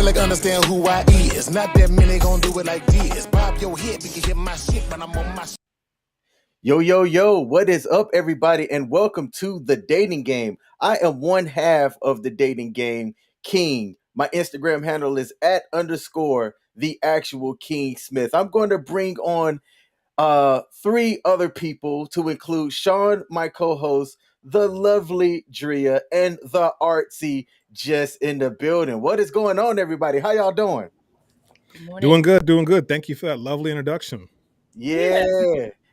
like understand who I is. Not that many gonna do it like this. Bob your head, you can hear my shit, but I'm on my. Yo, what is up, everybody, and welcome to The Dating Game. I am one half of The Dating Game, King. My Instagram handle is @_the actual King Smith. I'm going to bring on three other people to include Sean, my co-host, the lovely DRIA, and the artsy Jess in the building. What is going on, everybody? How y'all doing? Doing good. Thank you for that lovely introduction. Yeah.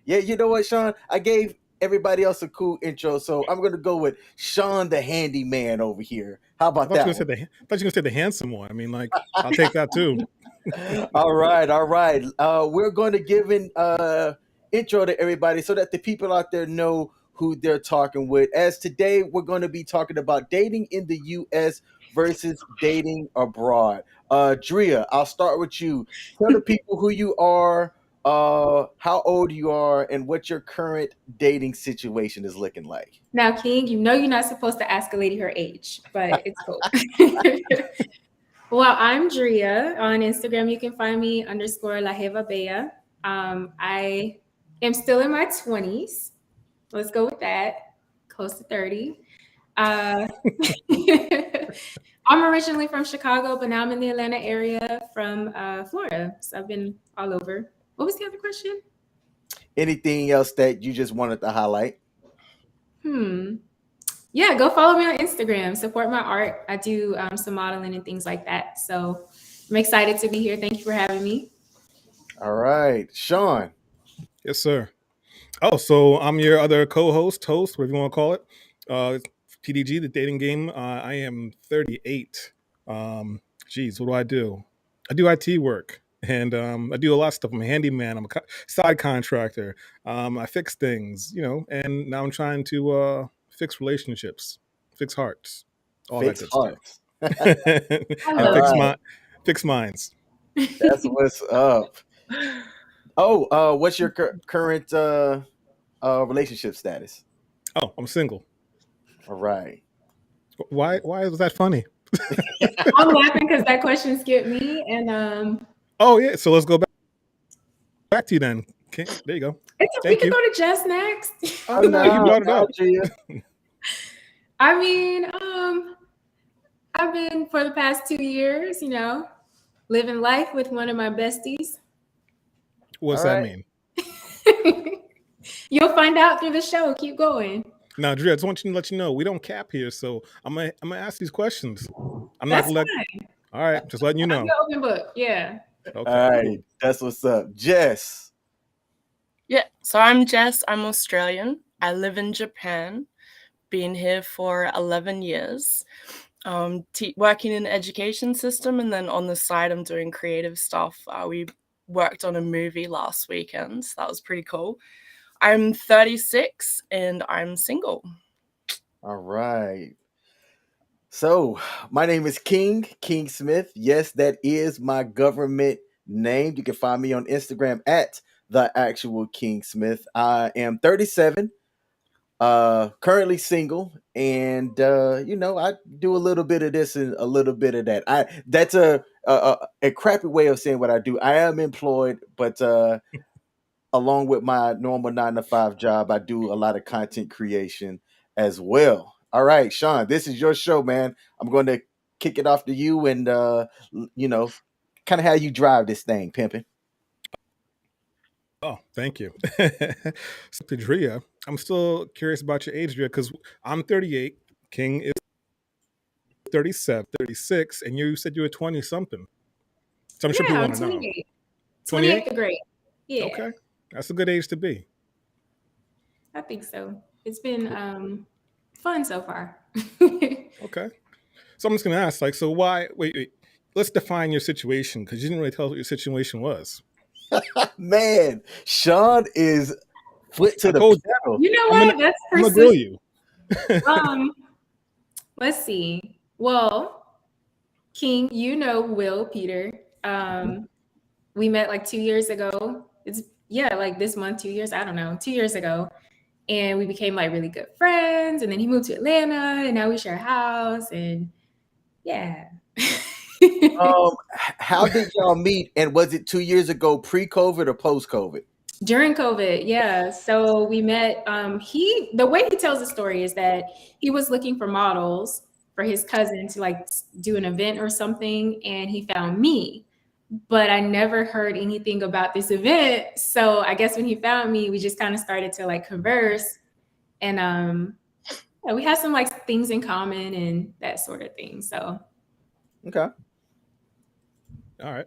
You know what, Sean? I gave everybody else a cool intro, so I'm gonna go with Sean the handyman over here. How I about thought that? you were gonna say the handsome one. I mean, like, I'll take that too. All right. We're going to give an intro to everybody so that the people out there know who they're talking with. As today, we're going to be talking about dating in the U.S. versus dating abroad. DRIA, I'll start with you. Tell the people who you are, how old you are, and what your current dating situation is looking like. Now, King, you know you're not supposed to ask a lady her age, but it's cool. Well, I'm DRIA. On Instagram, you can find me _LaJevaBea. I am still in my 20s. Let's go with that. Close to 30. I'm originally from Chicago, but now I'm in the Atlanta area from Florida. So I've been all over. What was the other question? Anything else that you just wanted to highlight? Yeah, go follow me on Instagram. Support my art. I do some modeling and things like that. So I'm excited to be here. Thank you for having me. All right. Sean. Yes, sir. Oh, so I'm your other host, whatever you want to call it. TDG, the dating game. I am 38. What do? I do IT work, and I do a lot of stuff. I'm a handyman. I'm a side contractor. I fix things, and now I'm trying to fix relationships, fix hearts, all Fix that good hearts. stuff. And fix minds. That's what's up. Oh, what's your current relationship status? Oh, I'm single. All right. Why was that funny? I'm laughing because that question skipped me. And oh yeah, so let's go back to you then. Okay, there you go. We can go to Jess next. Oh no, you brought it up. I mean, I've been for the past 2 years, living life with one of my besties. What's that mean? You'll find out through the show. Keep going. Now, Drew, I just want to let you know we don't cap here, so I'm gonna ask these questions. I'm That's not gonna fine. All right, just letting you know. I'm an open book. Yeah. Okay. All right, that's what's up, Jess. Yeah, so I'm Jess. I'm Australian. I live in Japan. Been here for 11 years. Working in the education system, and then on the side, I'm doing creative stuff. We worked on a movie last weekend. So that was pretty cool. I'm 36 and I'm single. All right. So my name is King Smith. Yes, that is my government name. You can find me on Instagram @the actual King Smith. I am 37, currently single, and I do a little bit of this and a little bit of that. That's a crappy way of saying what I do. I am employed, but along with my normal 9-to-5 job, I do a lot of content creation as well. All right, Sean, this is your show, man. I'm going to kick it off to you and, kind of how you drive this thing, pimping. Oh, thank you. So, to DRIA, I'm still curious about your age, DRIA, because I'm 38. King is 37, 36, and you said you were 20-something. So I'm sure people want to know. 28th grade. Yeah. Okay. That's a good age to be. I think so. It's been fun so far. Okay. So I'm just going to ask, so why, wait, let's define your situation, because you didn't really tell us what your situation was. Man, Sean is foot to the pedal. You know what? That's I'm going to grill you. Let's see. Well, King, Will Peter. We met like 2 years ago. Like this month, 2 years. I don't know, 2 years ago. And we became like really good friends. And then he moved to Atlanta and now we share a house. And yeah. How did y'all meet? And was it 2 years ago, pre-COVID or post-COVID? During COVID, yeah. So we met. The way he tells the story is that he was looking for models for his cousin to like do an event or something, and he found me. But I never heard anything about this event. So I guess when he found me, we just kind of started to like converse, and yeah, we had some like things in common and that sort of thing. So Okay. All right.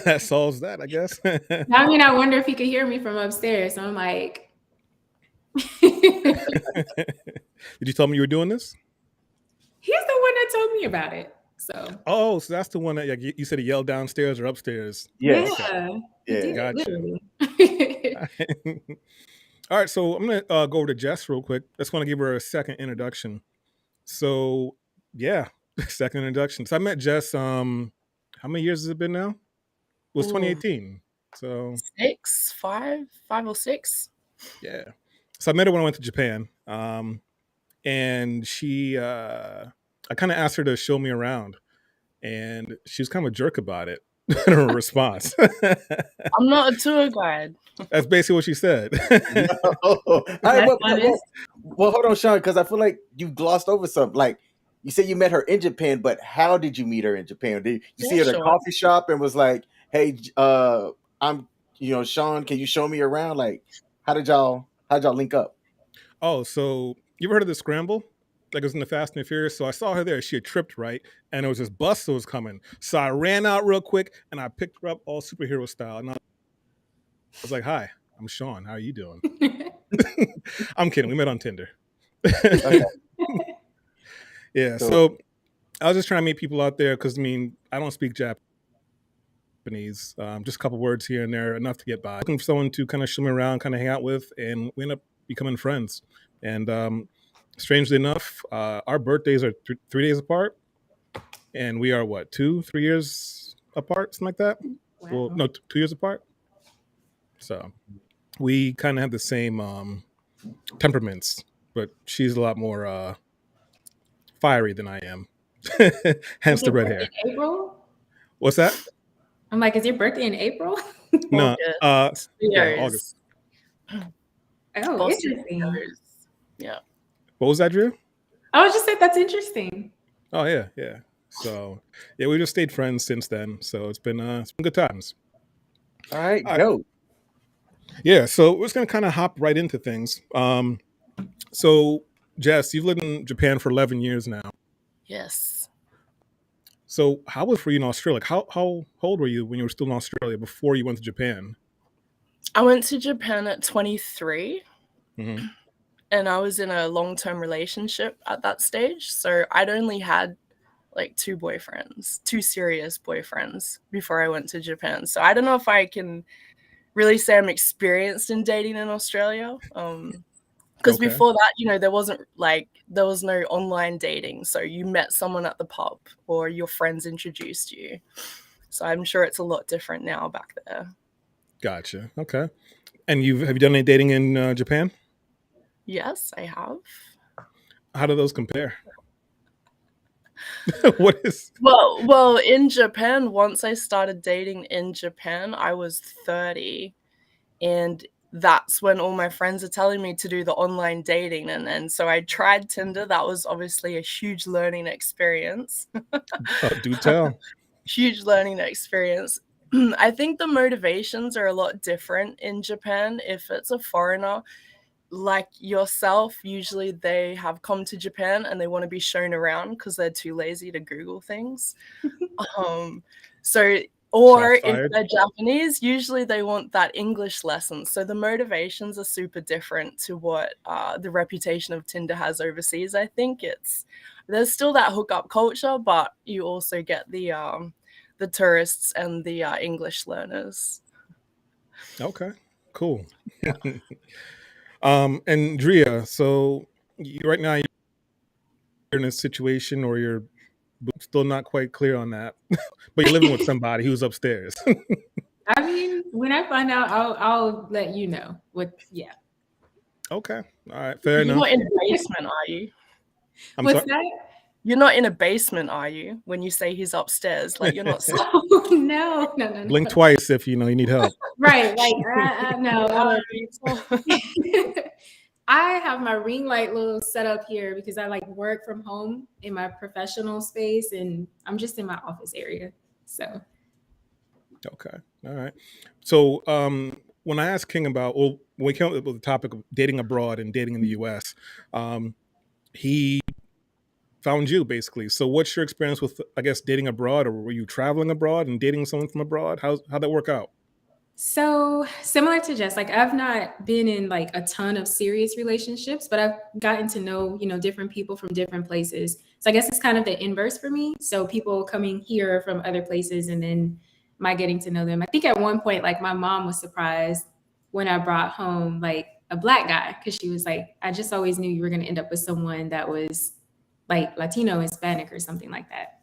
That solves that, I guess. I mean, I wonder if he could hear me from upstairs. So I'm like, Did you tell me you were doing this? he's the one that told me about it. So Oh, so that's the one that like, you said he yelled downstairs or upstairs. Yes. yeah, he Yeah. did, Gotcha. literally. All right, so I'm gonna go over to Jess real quick. Just want to give her a second introduction. So yeah, second introduction. So I met Jess. How many years has it been now? It was Ooh. 2018. So 5 or 6. yeah. So I met her when I went to Japan. And she, I kind of asked her to show me around, and she was kind of a jerk about it in her response. I'm not a tour guide. That's basically what she said. All right, That's honest. well, hold on, Sean, because I feel like you glossed over something. Like you said, you met her in Japan, but how did you meet her in Japan? Did you see her at a Sure. coffee shop and was like, "Hey, I'm, Sean, can you show me around?" Like, how did y'all link up? Oh, so you ever heard of the scramble? Like it was in the Fast and the Furious. So I saw her there. She had tripped, right? And there was this bus that was coming. So I ran out real quick and I picked her up all superhero style. And I was like, "Hi, I'm Sean. How are you doing?" I'm kidding. We met on Tinder. Okay. Yeah. Cool. So I was just trying to meet people out there because, I mean, I don't speak Japanese. Just a couple words here and there, enough to get by. Looking for someone to kind of show me around, kind of hang out with, and we end up becoming friends. And strangely enough, our birthdays are 3 days apart, and we are what, 2-3 years apart, something like that. Wow. Well, no, 2 years apart. So we kind of have the same temperaments, but she's a lot more fiery than I am. Hence Is the your red birthday hair. in April? What's that? I'm like, is your birthday in April? No, August. yeah, Years. August. Oh, Boston interesting. years. Yeah. What was that, Drew? I was just saying that's interesting. Oh yeah. So yeah, we just stayed friends since then. So it's been good times. All right, All right. go. Yeah. So we're just gonna kind of hop right into things. So Jess, you've lived in Japan for 11 years now. Yes. So how was it for you in Australia? Like, how old were you when you were still in Australia before you went to Japan? I went to Japan at 23. Mm-hmm. And I was in a long-term relationship at that stage. So I'd only had like 2 serious boyfriends before I went to Japan. So I don't know if I can really say I'm experienced in dating in Australia. Because Okay. before that, there was no online dating. So you met someone at the pub or your friends introduced you. So I'm sure it's a lot different now back there. Gotcha. Okay. And have you done any dating in Japan? Yes, I have. How do those compare? What is? Well, in Japan, once I started dating in Japan, I was 30, and that's when all my friends are telling me to do the online dating, and so I tried Tinder. That was obviously a huge learning experience. Oh, do tell. Huge learning experience. I think the motivations are a lot different in Japan. If it's a foreigner like yourself, usually they have come to Japan and they want to be shown around because they're too lazy to Google things. Or Shots if fired. they're Japanese, usually they want that English lesson. So the motivations are super different to what the reputation of Tinder has overseas. I think there's still that hookup culture, but you also get the tourists and the English learners. Okay, cool. And DRIA, so right now you're in a situation or you're still not quite clear on that, but you're living with somebody who's upstairs. I mean, when I find out, I'll let you know. Yeah. Okay, all right, fair You're enough. not in the basement, are you? I'm What's sorry. that? You're not in a basement, are you? When you say he's upstairs, like you're not. Oh, no. Blink twice if you need help. Right, like no. I have my ring light little set up here because I like work from home in my professional space, and I'm just in my office area. So Okay. All right. So when I asked King about, when we came up with the topic of dating abroad and dating in the US, he found you basically. So what's your experience with, I guess, dating abroad, or were you traveling abroad and dating someone from abroad? How'd that work out? So similar to Jess, like I've not been in like a ton of serious relationships, but I've gotten to know, different people from different places. So I guess it's kind of the inverse for me. So people coming here from other places and then my getting to know them. I think at one point, like my mom was surprised when I brought home like a Black guy, because she was like, I just always knew you were going to end up with someone that was like Latino, Hispanic, or something like that.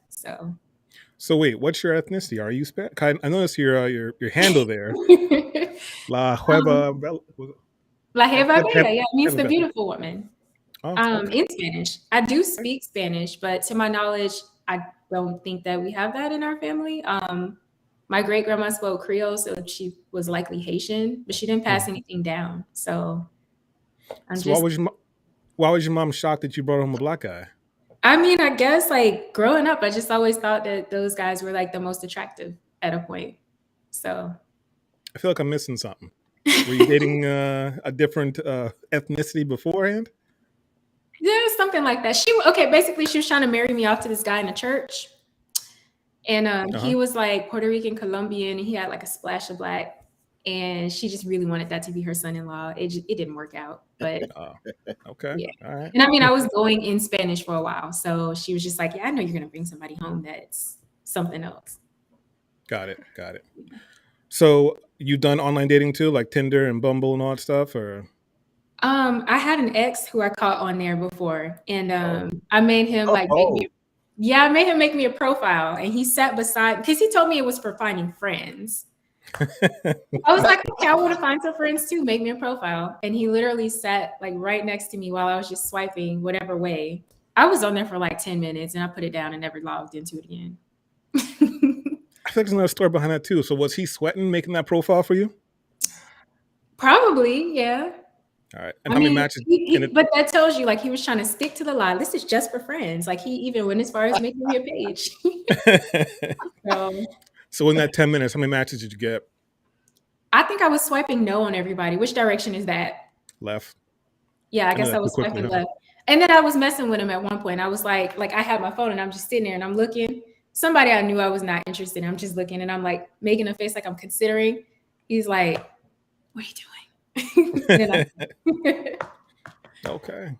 So wait, what's your ethnicity? Are you Spanish? I noticed your handle there. La Hueva La Jeva Bella, yeah, it means the beautiful woman. okay. In Spanish. I do speak Spanish, but to my knowledge, I don't think that we have that in our family. My great grandma spoke Creole, so she was likely Haitian, but she didn't pass anything down. So Why was your mom shocked that you brought home a Black guy? I mean, I guess like growing up, I just always thought that those guys were like the most attractive at a point. So I feel like I'm missing something. Were you dating a different ethnicity beforehand? yeah, something like that. Basically she was trying to marry me off to this guy in the church. And he was like Puerto Rican, Colombian, and he had like a splash of Black. And she just really wanted that to be her son-in-law. It didn't work out, but okay. yeah. All right. And I mean, I was going in Spanish for a while, so she was just like, "Yeah, I know you're gonna bring somebody home that's something else." Got it. So you've done online dating too, like Tinder and Bumble and all that stuff, or? I had an ex who I caught on there before, and I made him I made him make me a profile, and he sat beside, because he told me it was for finding friends. I was like, okay, I want to find some friends too. Make me a profile. And he literally sat like right next to me while I was just swiping whatever way. I was on there for like 10 minutes and I put it down and never logged into it again. I feel like there's another story behind that too. So was he sweating making that profile for you? Probably, yeah. All right. And how many matches? But that tells you like he was trying to stick to the line. This is just for friends. Like he even went as far as making me a page. So in that 10 minutes, how many matches did you get? I think I was swiping no on everybody. Which direction is that? Left. Yeah, I guess I was swiping left. And then I was messing with him at one point. I was like I had my phone and I'm just sitting there and I'm looking. Somebody I knew I was not interested in. I'm just looking and I'm like making a face like I'm considering. He's like, what are you doing? Okay.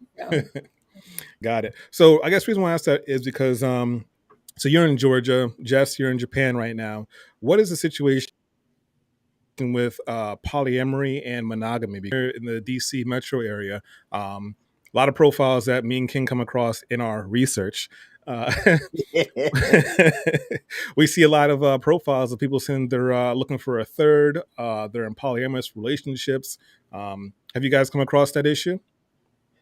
Got it. So I guess the reason why I asked that is because so you're in Georgia, Jess, you're in Japan right now. What is the situation with polyamory and monogamy? Because in the DC metro area, a lot of profiles that me and King come across in our research. We see a lot of profiles of people saying they're looking for a third. They're in polyamorous relationships. Have you guys come across that issue?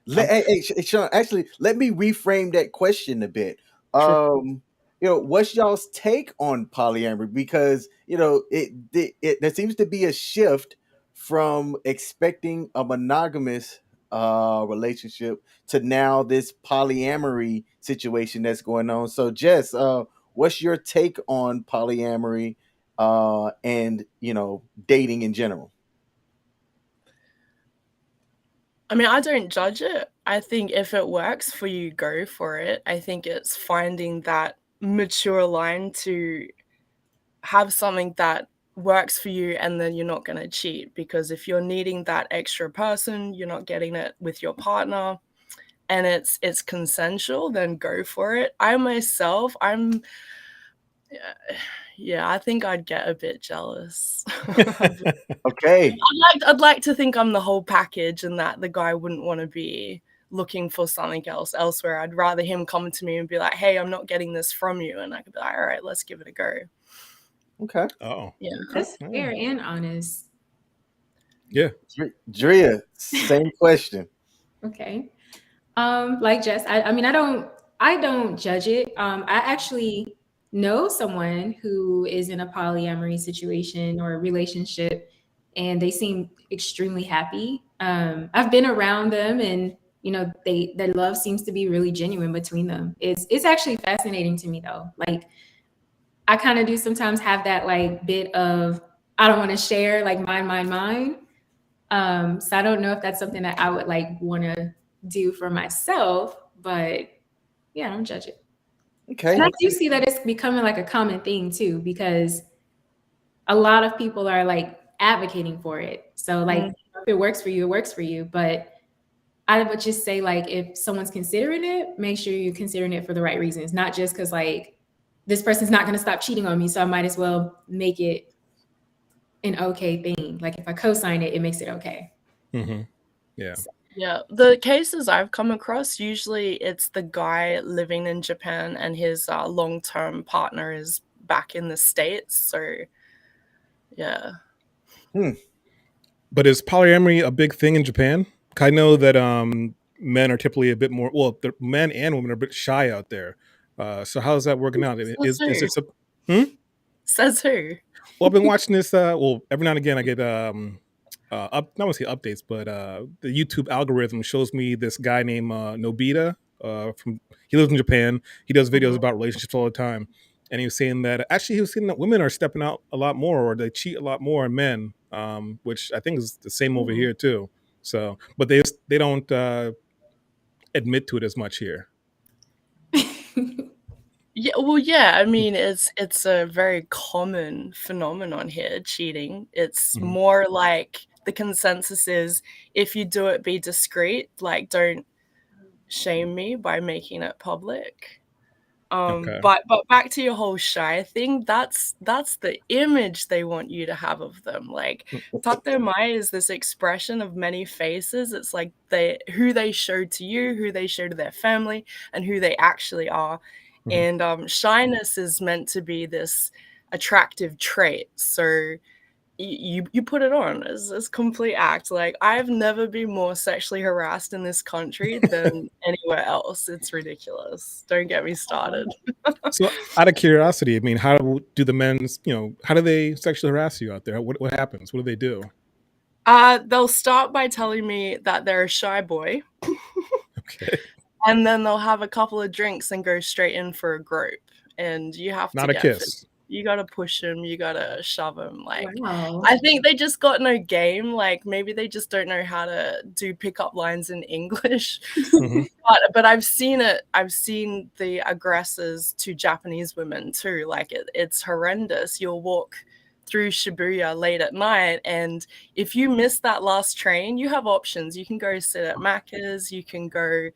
Hey, Sean, actually, let me reframe that question a bit. Sure. What's y'all's take on polyamory? Because there seems to be a shift from expecting a monogamous relationship to now this polyamory situation that's going on. So, Jess, what's your take on polyamory and dating in general? I mean, I don't judge it. I think if it works for you, go for it. I think it's finding that mature line to have something that works for you and then you're not going to cheat. Because if you're needing that extra person, you're not getting it with your partner and it's consensual, then go for it. I myself, I think I'd get a bit jealous. Okay. I'd like to think I'm the whole package and that the guy wouldn't want to be looking for something else elsewhere. I'd rather him come to me and be like, hey, I'm not getting this from you. And I could be like, all right, let's give it a go. Okay. Oh. Yeah. That's fair and honest. Yeah. DRIA, same question. Okay. Like Jess, I I don't judge it. I actually know someone who is in a polyamory situation or a relationship, and they seem extremely happy. I've been around them, and their love seems to be really genuine between them. It's actually fascinating to me though. Like, I kind of do sometimes have that like bit of, I don't want to share, like mine. So I don't know if that's something that I would like want to do for myself, but yeah, I don't judge it. Okay. And I do see that it's becoming like a common thing too, because a lot of people are like advocating for it. So like, if it works for you, it works for you. But I would just say, like, if someone's considering it, make sure you're considering it for the right reasons, not just because like this person's not going to stop cheating on me, so I might as well make it an okay thing. Like if I co-sign it, it makes it okay. Mm-hmm. Yeah. Yeah, the cases I've come across, usually it's the guy living in Japan and his long-term partner is back in the States. So, yeah. But is polyamory a big thing in Japan? I know that men are typically a bit more, well, the men and women are a bit shy out there. So how's that working out? Is it Says who? Well, I've been watching this. Well, every now and again, I get not want to say updates, but the YouTube algorithm shows me this guy named Nobita. He lives in Japan. He does videos about relationships all the time, and he was saying that women are stepping out a lot more, or they cheat a lot more on men, which I think is the same over here too. So, but they don't admit to it as much here. Yeah, well, yeah. I mean, it's a very common phenomenon here, cheating. It's more like the consensus is, if you do it, be discreet. Like, don't shame me by making it public. Okay. But back to your whole shy thing, that's the image they want you to have of them. Like, Tatemai is this expression of many faces. It's like who they show to you, who they show to their family, and who they actually are. And shyness is meant to be this attractive trait. So you put it on as complete act. Like, I've never been more sexually harassed in this country than anywhere else. It's ridiculous. Don't get me started. So, out of curiosity, I mean, how do the men, how do they sexually harass you out there? What happens? What do they do? They'll start by telling me that they're a shy boy. Okay. And then they'll have a couple of drinks and go straight in for a grope. And you have Not to a kiss. You gotta push them. You gotta shove them. Like, Wow. I think they just got no game. Like, maybe they just don't know how to do pickup lines in English. But I've seen it. I've seen the aggressors to Japanese women too. Like, it's horrendous. You'll walk through Shibuya late at night, and if you miss that last train, you have options. You can go sit at Macca's. You can go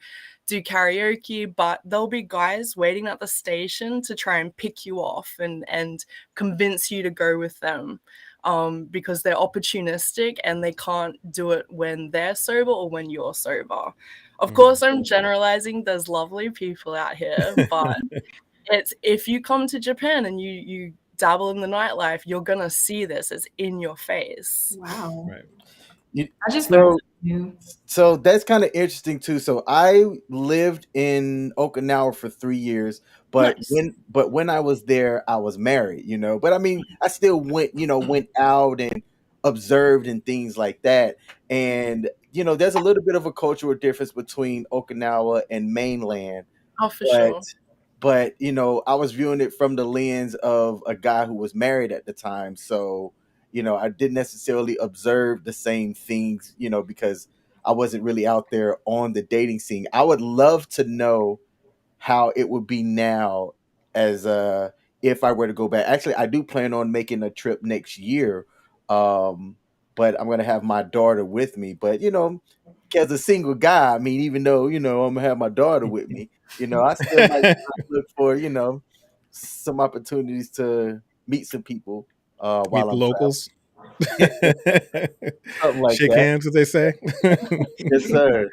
do karaoke, but there'll be guys waiting at the station to try and pick you off and convince you to go with them, because they're opportunistic and they can't do it when they're sober or when you're sober. Of course, I'm generalizing. There's lovely people out here, but if you come to Japan and you dabble in the nightlife, you're gonna see this. It's in your face. Wow. Right. I just learned something new. So that's kind of interesting too. So I lived in Okinawa for 3 years, but Nice. when I was there, I was married, But I mean, I still went out and observed and things like that. And there's a little bit of a cultural difference between Okinawa and mainland. Oh, for sure. But I was viewing it from the lens of a guy who was married at the time. So I didn't necessarily observe the same things, because I wasn't really out there on the dating scene. I would love to know how it would be now as if I were to go back. Actually, I do plan on making a trip next year, but I'm going to have my daughter with me. But, as a single guy, I mean, even though, I'm going to have my daughter with me, I still might look for, some opportunities to meet some people. Meet While the I'm locals. something like Shake that. hands, as they say. Yes, sir.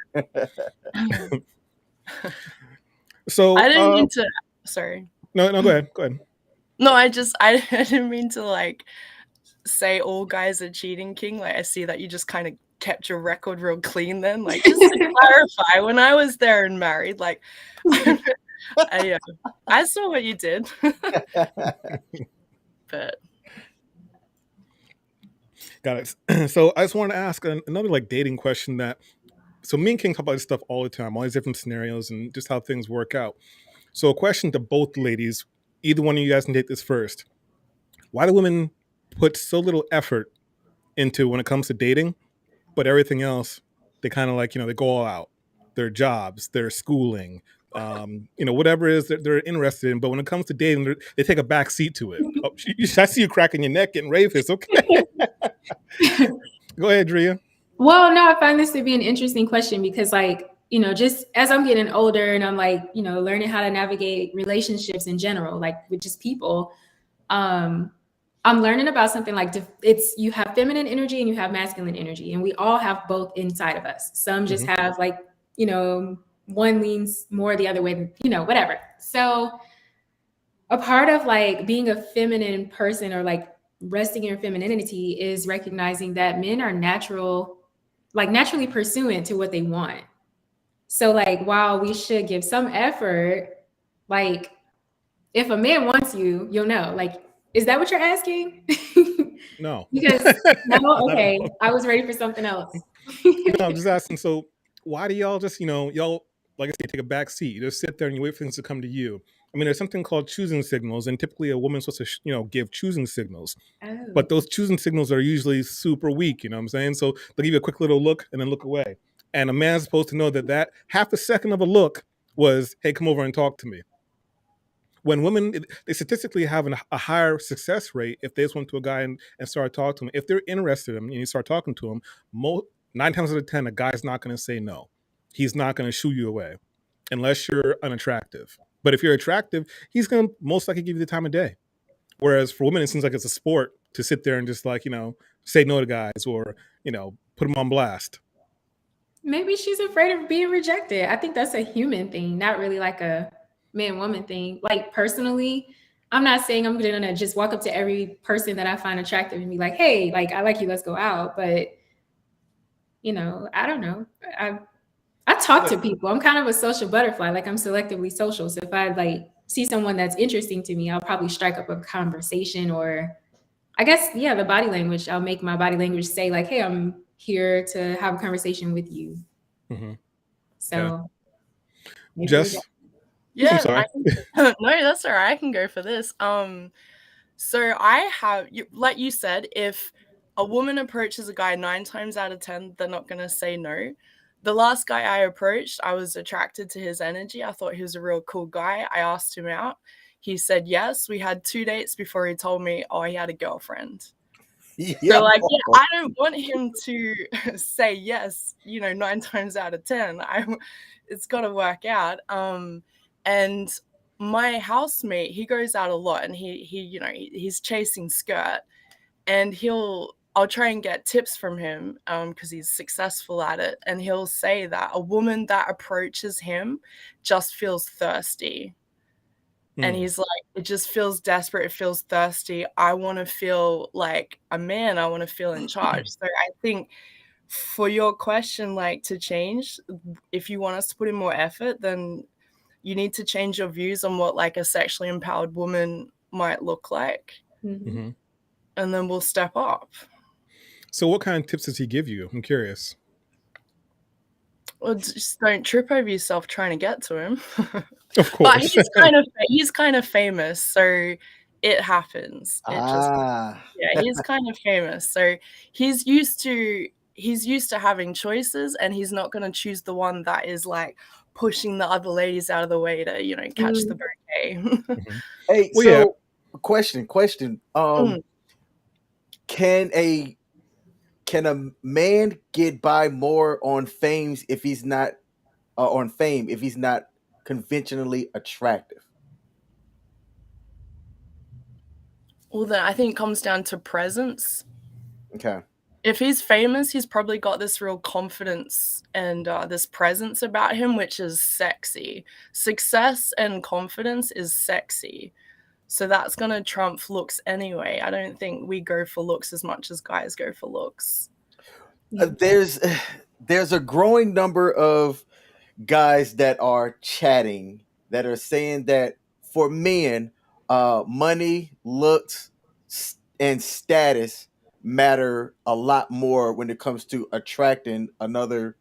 So I didn't mean to. Sorry. No, go ahead. Go ahead. No, I didn't mean to like say all guys are cheating, King. Like, I see that you just kind of kept your record real clean then. Like, just to clarify, when I was there and married, like, I saw what you did. But Got it. So I just want to ask another like dating question that. So me and King talk about this stuff all the time, all these different scenarios and just how things work out. So a question to both ladies, either one of you guys can take this first. Why do women put so little effort into when it comes to dating, but everything else they kind of like, they go all out, their jobs, their schooling, whatever it is that they're interested in. But when it comes to dating, they take a back seat to it. Oh, I see you cracking your neck, getting raved. Okay. Go ahead, DRIA. Well, no, I find this to be an interesting question because, like, just as I'm getting older and I'm like, learning how to navigate relationships in general, like with just people, I'm learning about something like you have feminine energy and you have masculine energy, and we all have both inside of us. Some just have like, one leans more the other way, whatever. So a part of like being a feminine person or like resting in your femininity is recognizing that men are naturally pursuant to what they want. So like, while we should give some effort, like if a man wants you, you'll know. Like, is that what you're asking? No. Because no, okay, I was ready for something else. No, I'm just asking. So why do y'all just, y'all, like I say, take a back seat? You just sit there and you wait for things to come to you. I mean, there's something called choosing signals, and typically a woman's supposed to, give choosing signals. Oh. But those choosing signals are usually super weak, you know what I'm saying? So they'll give you a quick little look and then look away. And a man's supposed to know that half a second of a look was, hey, come over and talk to me. When women, they statistically have a higher success rate if they just went to a guy and start talking to him. If they're interested in him and you start talking to him, 9 times out of 10, a guy's not going to say no. He's not going to shoo you away unless you're unattractive. But if you're attractive, he's going to most likely give you the time of day. Whereas for women, it seems like it's a sport to sit there and just like, say no to guys or, put them on blast. Maybe she's afraid of being rejected. I think that's a human thing, not really like a man-woman thing. Like personally, I'm not saying I'm going to just walk up to every person that I find attractive and be like, hey, like, I like you, let's go out. But, I don't know. I talk to people. I'm kind of a social butterfly. Like I'm selectively social. So if I like see someone that's interesting to me, I'll probably strike up a conversation, or I guess, yeah, the body language. I'll make my body language say like, hey, I'm here to have a conversation with you. So. Yeah. Jess? Yeah, I'm sorry. no, that's all right. I can go for this. So I have, like you said, if a woman approaches a guy 9 times out of 10, they're not going to say no. The last guy I approached, I was attracted to his energy. I thought he was a real cool guy. I asked him out. He said yes. We had 2 dates before he told me, he had a girlfriend. Yeah. So like, yeah, I don't want him to say yes, 9 times out of 10. It's got to work out. And my housemate, he goes out a lot, and he's chasing skirt, and I'll try and get tips from him because he's successful at it. And he'll say that a woman that approaches him just feels thirsty. And he's like, it just feels desperate. It feels thirsty. I want to feel like a man. I want to feel in charge. So I think for your question, like to change, if you want us to put in more effort, then you need to change your views on what like a sexually empowered woman might look like. And then we'll step up. So what kind of tips does he give you? I'm curious. Well, just don't trip over yourself trying to get to him. Of course. But he's kind of famous, so it happens. He's kind of famous. So he's used to having choices, and he's not going to choose the one that is like pushing the other ladies out of the way to, catch the bouquet. Hey, question. Can a man get by more on fame if he's not conventionally attractive? Well, then I think it comes down to presence. Okay. If he's famous, he's probably got this real confidence and this presence about him, which is sexy. Success and confidence is sexy. So that's going to trump looks anyway. I don't think we go for looks as much as guys go for looks. There's a growing number of guys that are chatting that are saying that for men, money, looks, and status matter a lot more when it comes to attracting another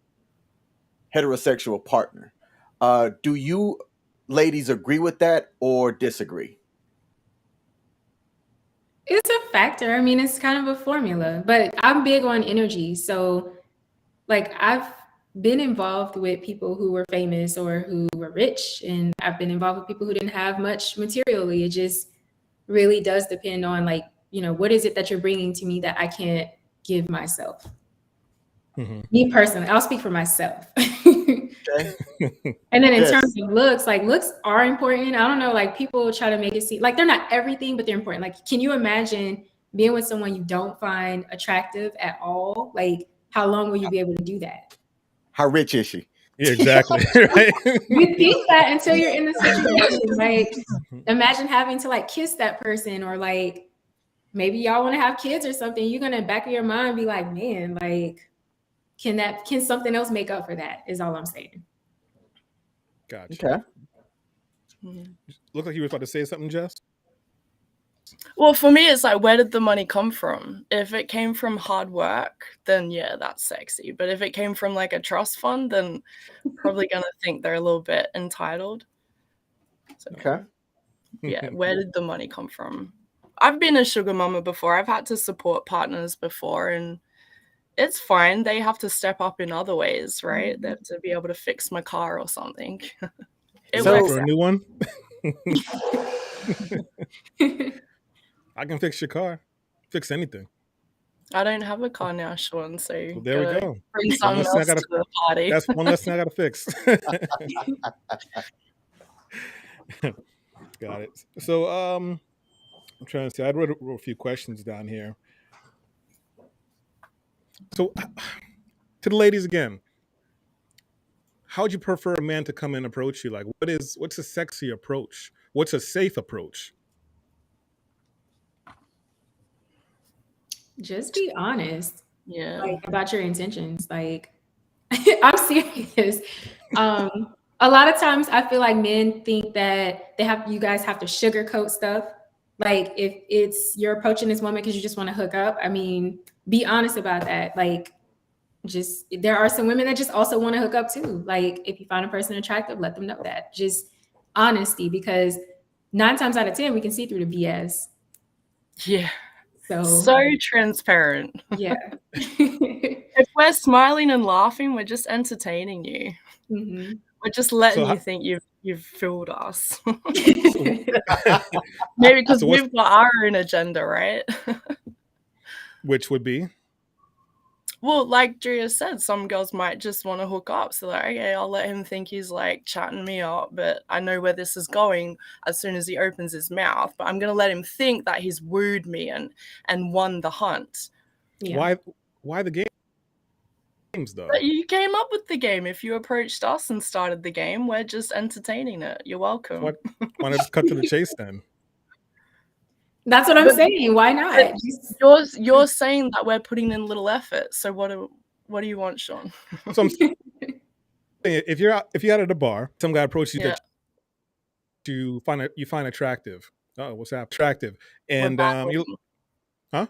heterosexual partner. Do you ladies agree with that or disagree? It's a factor. I mean, it's kind of a formula, but I'm big on energy. So, like, I've been involved with people who were famous or who were rich, and I've been involved with people who didn't have much materially. It just really does depend on, like, what is it that you're bringing to me that I can't give myself? Me personally, I'll speak for myself. Okay. And then in Yes. terms of looks, like, looks are important. I don't know, like, people try to make it seem like they're not everything, but they're important. Like, can you imagine being with someone you don't find attractive at all? Like, how long will you be able to do that? How rich is she? Yeah, exactly. Right. You think that until you're in the situation. Like, imagine having to, like, kiss that person, or, like, maybe y'all want to have kids or something. You're gonna back of your mind be like, man, like, can something else make up for that? Is all I'm saying. Gotcha. Okay. Looked like you were about to say something, Jess. Well, for me, it's like, where did the money come from? If it came from hard work, then yeah, that's sexy. But if it came from like a trust fund, then probably gonna think they're a little bit entitled. So, Okay. yeah, where did the money come from? I've been a sugar mama before. I've had to support partners before, and it's fine. They have to step up in other ways, right? They have to be able to fix my car or something. It So- works For a out. new one. I can fix your car. Fix anything. I don't have a car now, Sean, so Well, there we gotta go. bring something lesson I else gotta- to the party. That's one lesson I gotta fix. Got it. So I'm trying to see. I wrote a few questions down here. So to the ladies again, how would you prefer a man to come and approach you? Like, what's a sexy approach? What's a safe approach? Just be honest, Yeah. like, about your intentions. Like, I'm serious. A lot of times I feel like men think that you guys have to sugarcoat stuff. Like, if you're approaching this woman because you just want to hook up, I mean, be honest about that. Like, there are some women that just also want to hook up too. Like, if you find a person attractive, let them know that. Just honesty, because 9 times out of 10 we can see through the BS. Yeah. So Transparent. yeah. If we're smiling and laughing, we're just entertaining you. Mhm. We're just letting So you think you've fooled us. So- Maybe because So what's- we've got our own agenda, right? which would be? Well, like DRIA said, some girls might just want to hook up. So like, okay, I'll let him think he's like chatting me up, but I know where this is going as soon as he opens his mouth. But I'm gonna let him think that he's wooed me and won the hunt. Yeah. Why the games though? But you came up with the game. If you approached us and started the game, we're just entertaining it. You're welcome. Why not just cut to the chase then? That's what I'm But- saying. Why not? You're saying that we're putting in little effort. So what do you want, Sean? So I'm saying, if you're out at a bar, some guy approaches you Yeah. that you find attractive. Oh, what's that? Attractive. And you Huh?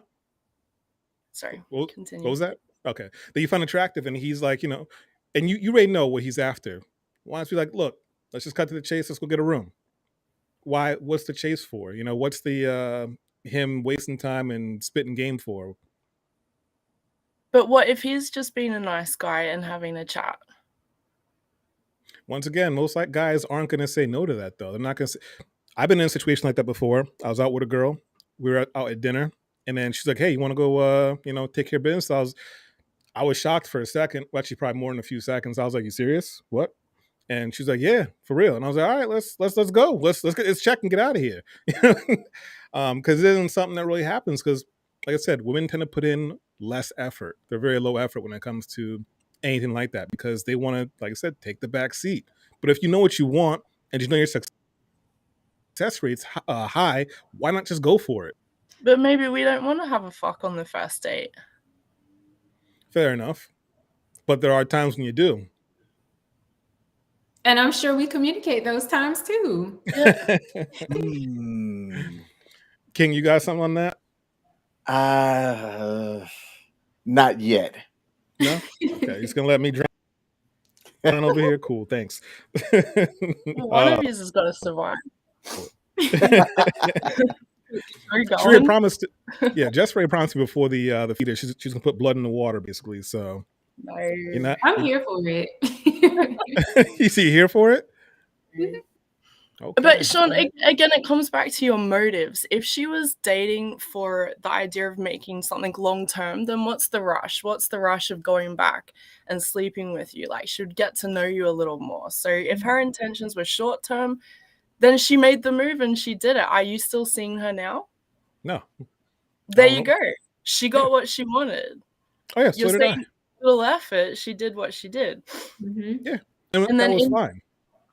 Sorry. What Continue. was that? Okay. That you find attractive, and he's like, and you already know what he's after. Why don't you be like, look, let's just cut to the chase. Let's go get a room. Why? What's the chase for? What's the him wasting time and spitting game for? But what if he's just being a nice guy and having a chat? Once again, most guys aren't going to say no to that, though. They're not going to say. I've been in a situation like that before. I was out with a girl. We were out at dinner, and then she's like, "Hey, you want to go? Take care of business?" I was shocked for a second. Well, actually, probably more than a few seconds. I was like, "You serious? What?" And she's like, "Yeah, for real." And I was like, "All right, let's go. Let's get this check and get out of here." Because it isn't something that really happens. Because, like I said, women tend to put in less effort. They're very low effort when it comes to anything like that, because they want to, like I said, take the back seat. But if you know what you want and you know your success rate's high, why not just go for it? But maybe we don't want to have a fuck on the first date. Fair enough. But there are times when you do. And I'm sure we communicate those times too. King, you got something on that? Not yet. No? Okay, he's gonna let me drown over here. Cool, thanks. One of yous has got to survive. Are you Drea going? promised. Yeah, Jess Ray promised me before the feeder. She's gonna put blood in the water, basically. So No. you're not. I'm here for it. You see, here for it. Okay. But Sean, again, it comes back to your motives. If she was dating for the idea of making something long term, then what's the rush? What's the rush of going back and sleeping with you? Like, she would get to know you a little more. So if her intentions were short term, then she made the move and she did it. Are you still seeing her now? No. There you go. She got what she wanted. Oh yeah, so You're did saying I. little effort. She did what she did. Yeah, and that was fine.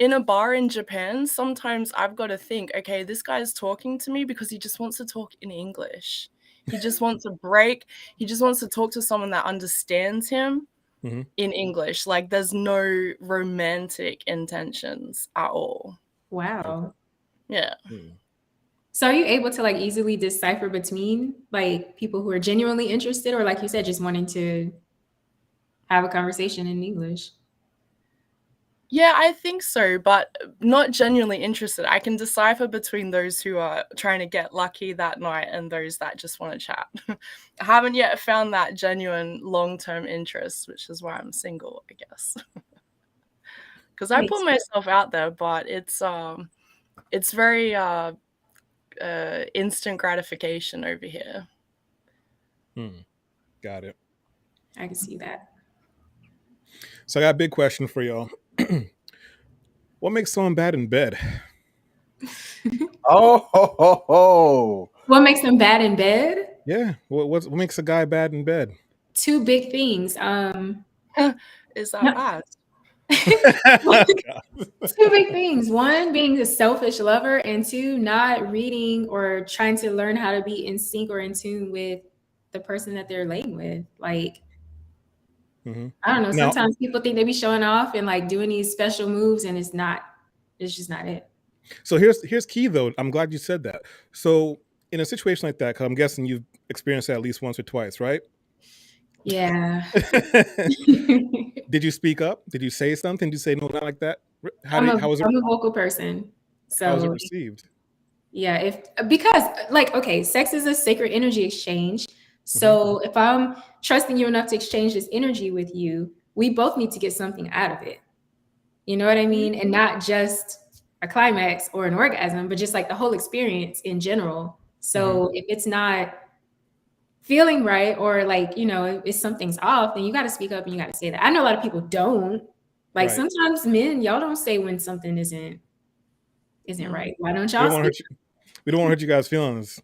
In a bar in Japan, sometimes I've got to think, okay, this guy's talking to me because he just wants to talk in English. He just wants a break. He just wants to talk to someone that understands him in English. Like, there's no romantic intentions at all. Wow. Yeah. So are you able to like easily decipher between like people who are genuinely interested or, like you said, just wanting to have a conversation in English? Yeah, I think so, but not genuinely interested. I can decipher between those who are trying to get lucky that night and those that just want to chat. I haven't yet found that genuine long-term interest, which is why I'm single, I guess. Because I put myself out there, but it's very instant gratification over here. Got it. I can see that. So I got a big question for y'all. What makes someone bad in bed? What makes them bad in bed? Yeah. What makes a guy bad in bed? Two big things. Is that bad? Two big things. One, being a selfish lover, and two, not reading or trying to learn how to be in sync or in tune with the person that they're laying with. Like, I don't know. Sometimes people think they be showing off and like doing these special moves, and it's just not it. So here's key though. I'm glad you said that. So in a situation like that, because I'm guessing you've experienced that at least once or twice, right? Yeah. Did you speak up? Did you say something? Did you say no, not like that? I'm a vocal person. So how was it received? Yeah, because like, okay, sex is a sacred energy exchange. So if I'm trusting you enough to exchange this energy with you, we both need to get something out of it. You know what I mean? And not just a climax or an orgasm, but just like the whole experience in general. So if it's not feeling right, or like, you know, if something's off, then you got to speak up and you got to say that. I know a lot of people don't. Like, sometimes men, y'all don't say when something isn't right. Why don't y'all speak? We don't want to hurt you guys' feelings.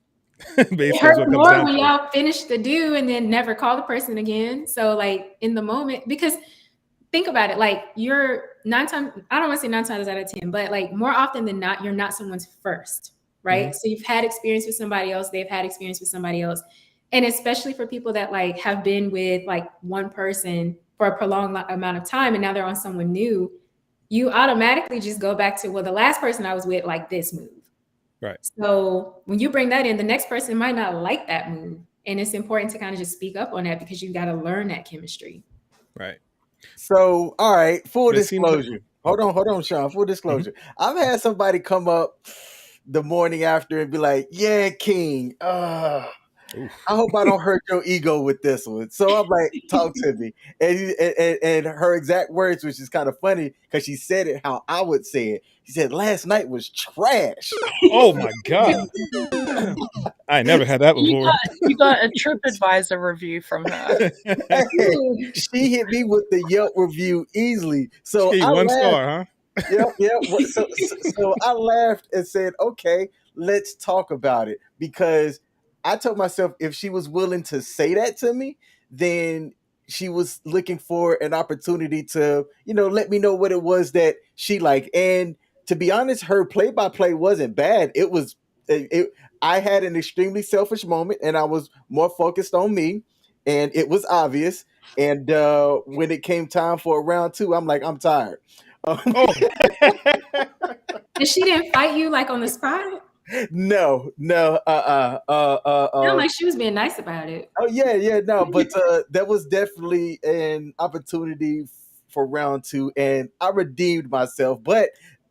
It hurts more when y'all finish the do and then never call the person again. So like in the moment, because think about it, like you're 9 times, I don't want to say 9 times out of 10, but like more often than not, you're not someone's first, right? So you've had experience with somebody else, they've had experience with somebody else. And especially for people that like have been with like one person for a prolonged amount of time and now they're on someone new, you automatically just go back to, well, the last person I was with like this move. Right. So when you bring that in, the next person might not like that move. And it's important to kind of just speak up on that because you got to learn that chemistry. Right. So, all right, full disclosure. Hold on, Sean. Full disclosure. I've had somebody come up the morning after and be like, yeah, King, I hope I don't hurt your ego with this one. So I'm like, talk to me. And her exact words, which is kind of funny because she said it how I would say it. She said, last night was trash. Oh my God. I never had that before. You got a TripAdvisor review from her. She hit me with the Yelp review easily. So I 1 laughed. star, huh? Yep. So I laughed and said, okay, let's talk about it. Because I told myself if she was willing to say that to me, then she was looking for an opportunity to, let me know what it was that she liked. And to be honest, her play-by-play wasn't bad. I had an extremely selfish moment and I was more focused on me and it was obvious. And when it came time for round 2, I'm like, I'm tired. Oh, And she didn't fight you like on the spot? No, Sound like she was being nice about it. oh yeah, no, but that was definitely an opportunity for round two, and I redeemed myself. But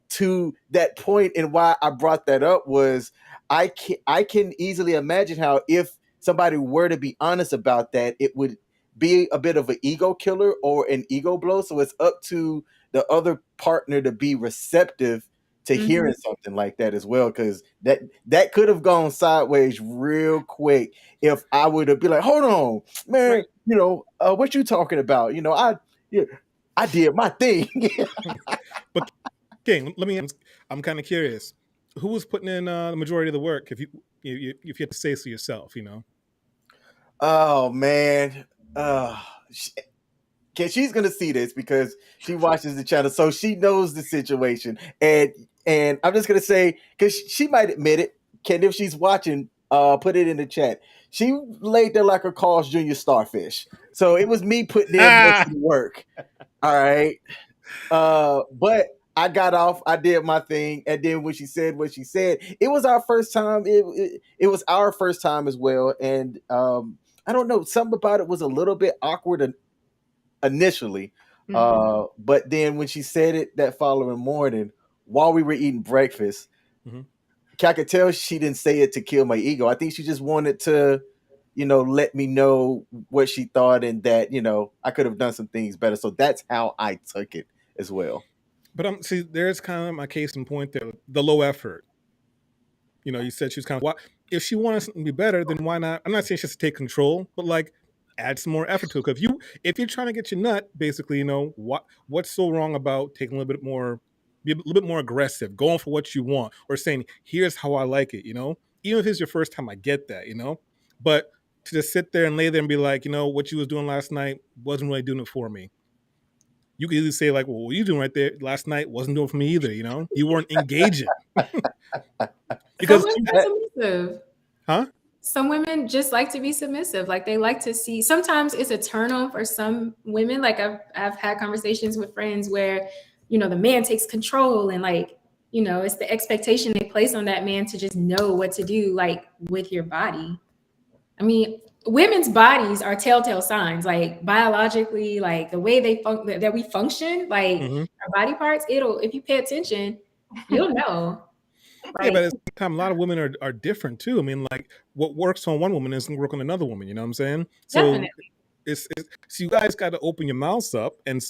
to that point, and why I brought that up was I can easily imagine how if somebody were to be honest about that, it would be a bit of an ego killer or an ego blow. So it's up to the other partner to be receptive to hearing something like that as well, because that could have gone sideways real quick if I would have been like, hold on, man, Right. what you talking about? I did my thing. but King, let me. I'm kind of curious. Who was putting in the majority of the work? If you had to say so yourself, Oh man, uh, she's gonna see this because she watches the channel, so she knows the situation. And I'm just gonna say, because she might admit it, Ken, if she's watching, put it in the chat. She laid there like a Carl's Jr. starfish. So it was me putting in most of the work. All right. But I got off, I did my thing, and then when she said what she said, it was our first time. It was our first time as well. And I don't know, something about it was a little bit awkward initially. But then when she said it that following morning while we were eating breakfast, I could tell she didn't say it to kill my ego. I think she just wanted to, let me know what she thought, and that, I could have done some things better. So that's how I took it as well. But see, there's kind of my case in point there. The low effort. You said she was kind of. If she wanted something to be better, then why not? I'm not saying she has to take control, but like add some more effort to it. Because if you're trying to get your nut, basically, what's so wrong about taking a little bit more, be a little bit more aggressive, going for what you want, or saying, "Here's how I like it." Even if it's your first time, I get that. But to just sit there and lay there and be like, what you was doing last night wasn't really doing it for me. You could easily say like, well, what you doing right there last night wasn't doing it for me either. You weren't engaging. Because some women are submissive. Huh? Some women just like to be submissive. Like they like to see. Sometimes it's a turn on for some women. Like I've had conversations with friends where the man takes control, and like it's the expectation they place on that man to just know what to do like with your body. I mean, women's bodies are telltale signs, like biologically, like the way that we function, like our body parts. If you pay attention, you'll know. Yeah, but at the same time, a lot of women are different too. I mean, like what works on one woman doesn't work on another woman. You know what I'm saying? So Definitely. So you guys got to open your mouths up and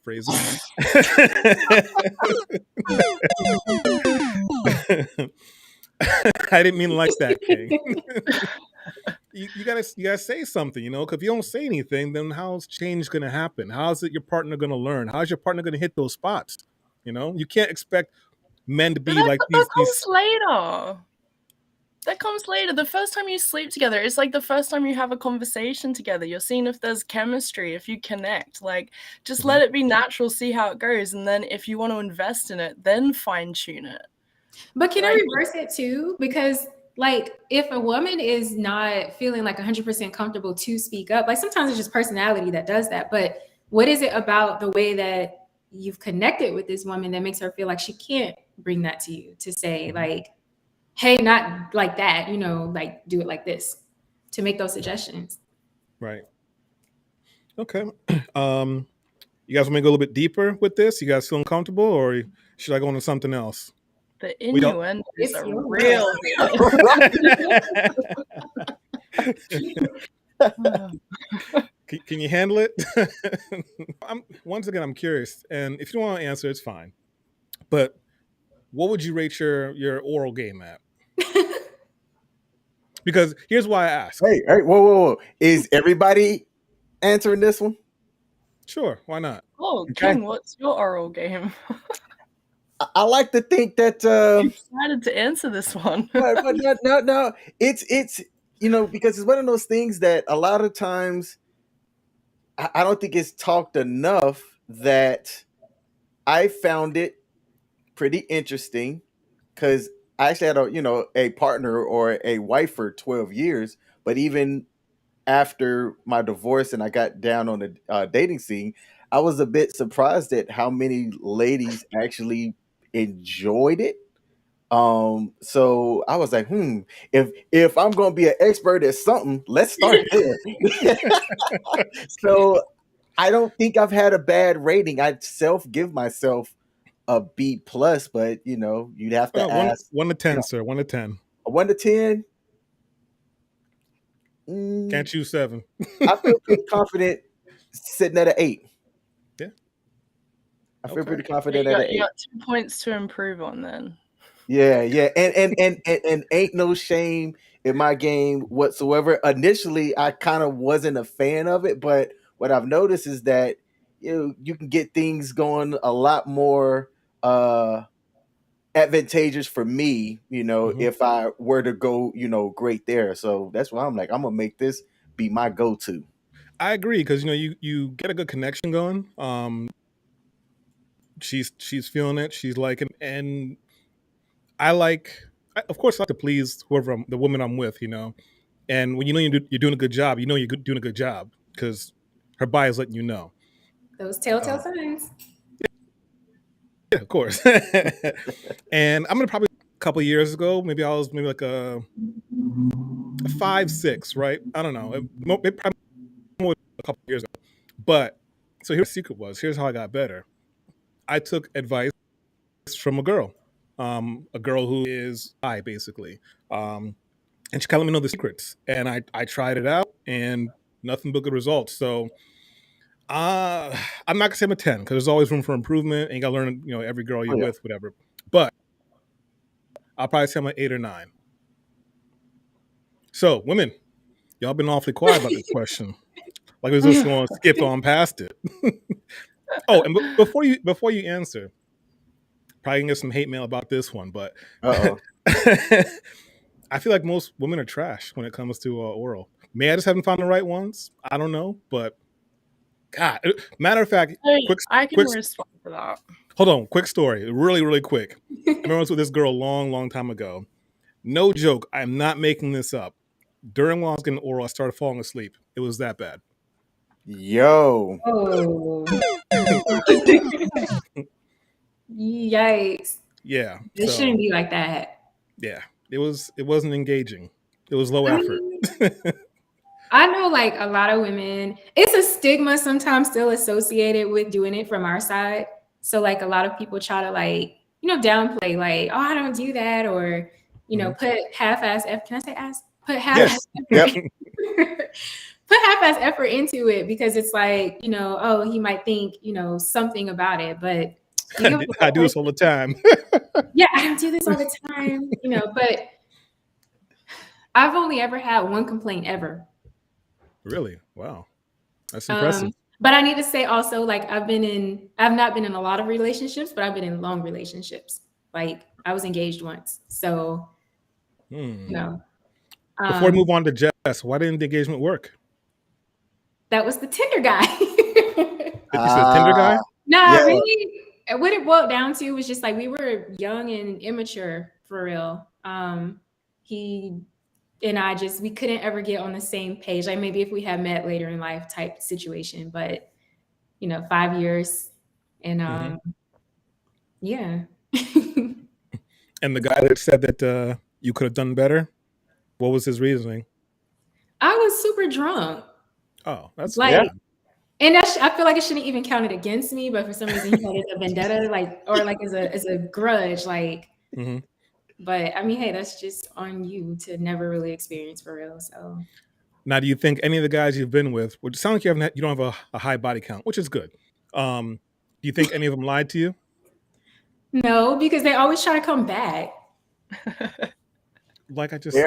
phrases. I didn't mean like that, King. you gotta say something, because if you don't say anything, then how's change gonna happen? How's it your partner gonna learn? How's your partner gonna hit those spots? You can't expect men to be like these. That comes later. That comes later. The first time you sleep together, it's like the first time you have a conversation together. You're seeing if there's chemistry, if you connect. Like, just let it be natural, see how it goes. And then if you want to invest in it, then fine tune it. But can I reverse it too? Because like if a woman is not feeling like 100% comfortable to speak up, like sometimes it's just personality that does that. But what is it about the way that you've connected with this woman that makes her feel like she can't bring that to you to say like, hey, not like that, like do it like this, to make those suggestions? Right. Okay. You guys want me to go a little bit deeper with this? You guys feeling comfortable, or should I go into something else? The innuendo is a real. Can you handle it? Once again, I'm curious, and if you don't want to answer, it's fine. But what would you rate your oral game at? Because here's why I ask. Hey, whoa. Is everybody answering this one? Sure, why not? Oh, King, what's your oral game? I like to think that I'm excited to answer this one. but no. It's because it's one of those things that a lot of times I don't think it's talked enough, that I found it pretty interesting, because I actually had a partner or a wife for 12 years, but even after my divorce and I got down on the dating scene, I was a bit surprised at how many ladies actually enjoyed it. So I was like, if I'm gonna be an expert at something, let's start there. So I don't think I've had a bad rating. I'd give myself a B plus, but you'd have to One ask. 1 to 10, sir. 1 to 10. A 1 to 10. Can't choose 7. I feel pretty confident sitting at an 8. Yeah. I feel pretty You confident at an 8. got 2 points to improve on then. Yeah, and ain't no shame in my game whatsoever. Initially, I kind of wasn't a fan of it, but what I've noticed is that you can get things going a lot more advantageous for me, if I were to go, great there. So that's why I'm like, I'm gonna make this be my go-to. I agree, because you get a good connection going. She's feeling it. She's liking, and of course, I like to please the woman I'm with, And when you're doing a good job, you're doing a good job because her body's letting you know. Those telltale signs. Yeah, of course. And I'm gonna probably a couple years ago, maybe I was like a 5, 6, right? I don't know. It probably more a couple years ago. But so here's the secret was. Here's how I got better. I took advice from a girl who is I basically, and she kind of let me know the secrets, and I tried it out, and nothing but good results. So I'm not gonna say I'm a 10 because there's always room for improvement, and you gotta learn, every girl you're with, whatever. But I'll probably say I'm an 8 or 9. So women, y'all been awfully quiet about this question. Like we was just going to skip on past it. Oh, and before you answer, probably gonna get some hate mail about this one, but I feel like most women are trash when it comes to oral. May I just haven't found the right ones? I don't know, but God, matter of fact, I can respond to that. Hold on, quick story, really, really quick. I remember I was with this girl a long, long time ago. No joke, I'm not making this up. During while I was getting oral, I started falling asleep. It was that bad. Yo. Oh. Yikes. Yeah. It shouldn't be like that. Yeah. It wasn't engaging. It was low effort. I know like a lot of women, it's a stigma sometimes still associated with doing it from our side. So like a lot of people try to like, downplay like, oh, I don't do that, or, put half-ass effort. Can I say ass? Put half-ass effort. Put half-ass effort into it because it's like, oh, he might think, something about it, but I do this all the time. Yeah, I do this all the time, but I've only ever had one complaint ever. Really? Wow. That's impressive. But I need to say also, like, I've not been in a lot of relationships, but I've been in long relationships. Like, I was engaged once. So, Before we move on to Jess, why didn't the engagement work? That was the Tinder guy. You said Tinder guy? Really, what it boiled down to was just like, we were young and immature for real. He and I we couldn't ever get on the same page. Like maybe if we had met later in life type situation, but 5 years and yeah. And the guy that said that you could have done better, what was his reasoning? I was super drunk. Oh, that's like, and I feel like it shouldn't even counted against me, but for some reason he had it a vendetta, like, or like as a grudge, like. But I mean, hey, that's just on you to never really experience for real. So now, do you think any of the guys you've been with, which sounds like you don't have a high body count, which is good. Do you think any of them lied to you? No, because they always try to come back. Like I just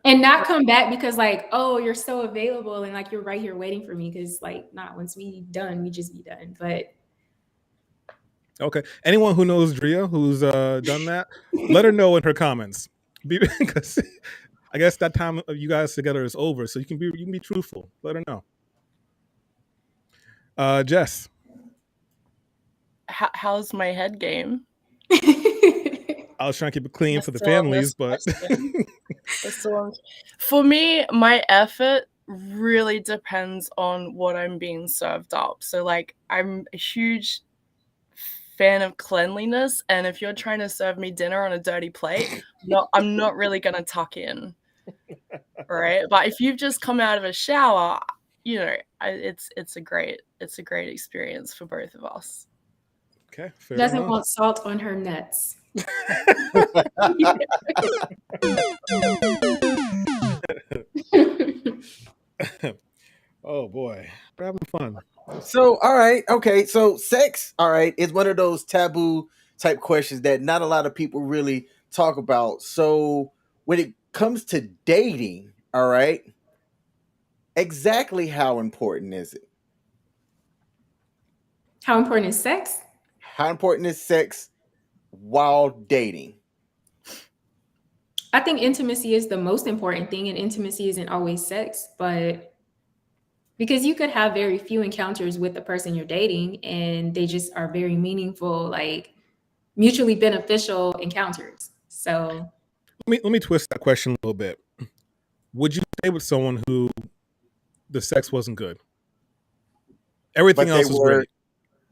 and not come back because like, oh, you're so available and like you're right here waiting for me, because like once we done, we just be done. But okay, anyone who knows DRIA who's done that, let her know in her comments, because I guess that time of you guys together is over, so you can be truthful. Let her know. Jess, how's my head game? I was trying to keep it clean for the families, but for me, my effort really depends on what I'm being served up. So like I'm a huge fan of cleanliness, and if you're trying to serve me dinner on a dirty plate, I'm not really gonna tuck in. Right? But if you've just come out of a shower, you know, it's a great experience for both of us. Okay, fair Doesn't enough. want salt on her nuts. Oh boy, we're having fun. So, all right, okay. So, sex, all right, is one of those taboo type questions that not a lot of people really talk about. So, when it comes to dating, all right, exactly how important is it? How important is sex? How important is sex while dating? I think intimacy is the most important thing, and intimacy isn't always sex, but because you could have very few encounters with the person you're dating and they just are very meaningful, like mutually beneficial encounters. So Let me twist that question a little bit. Would you stay with someone who the sex wasn't good? Everything But they else was were, great.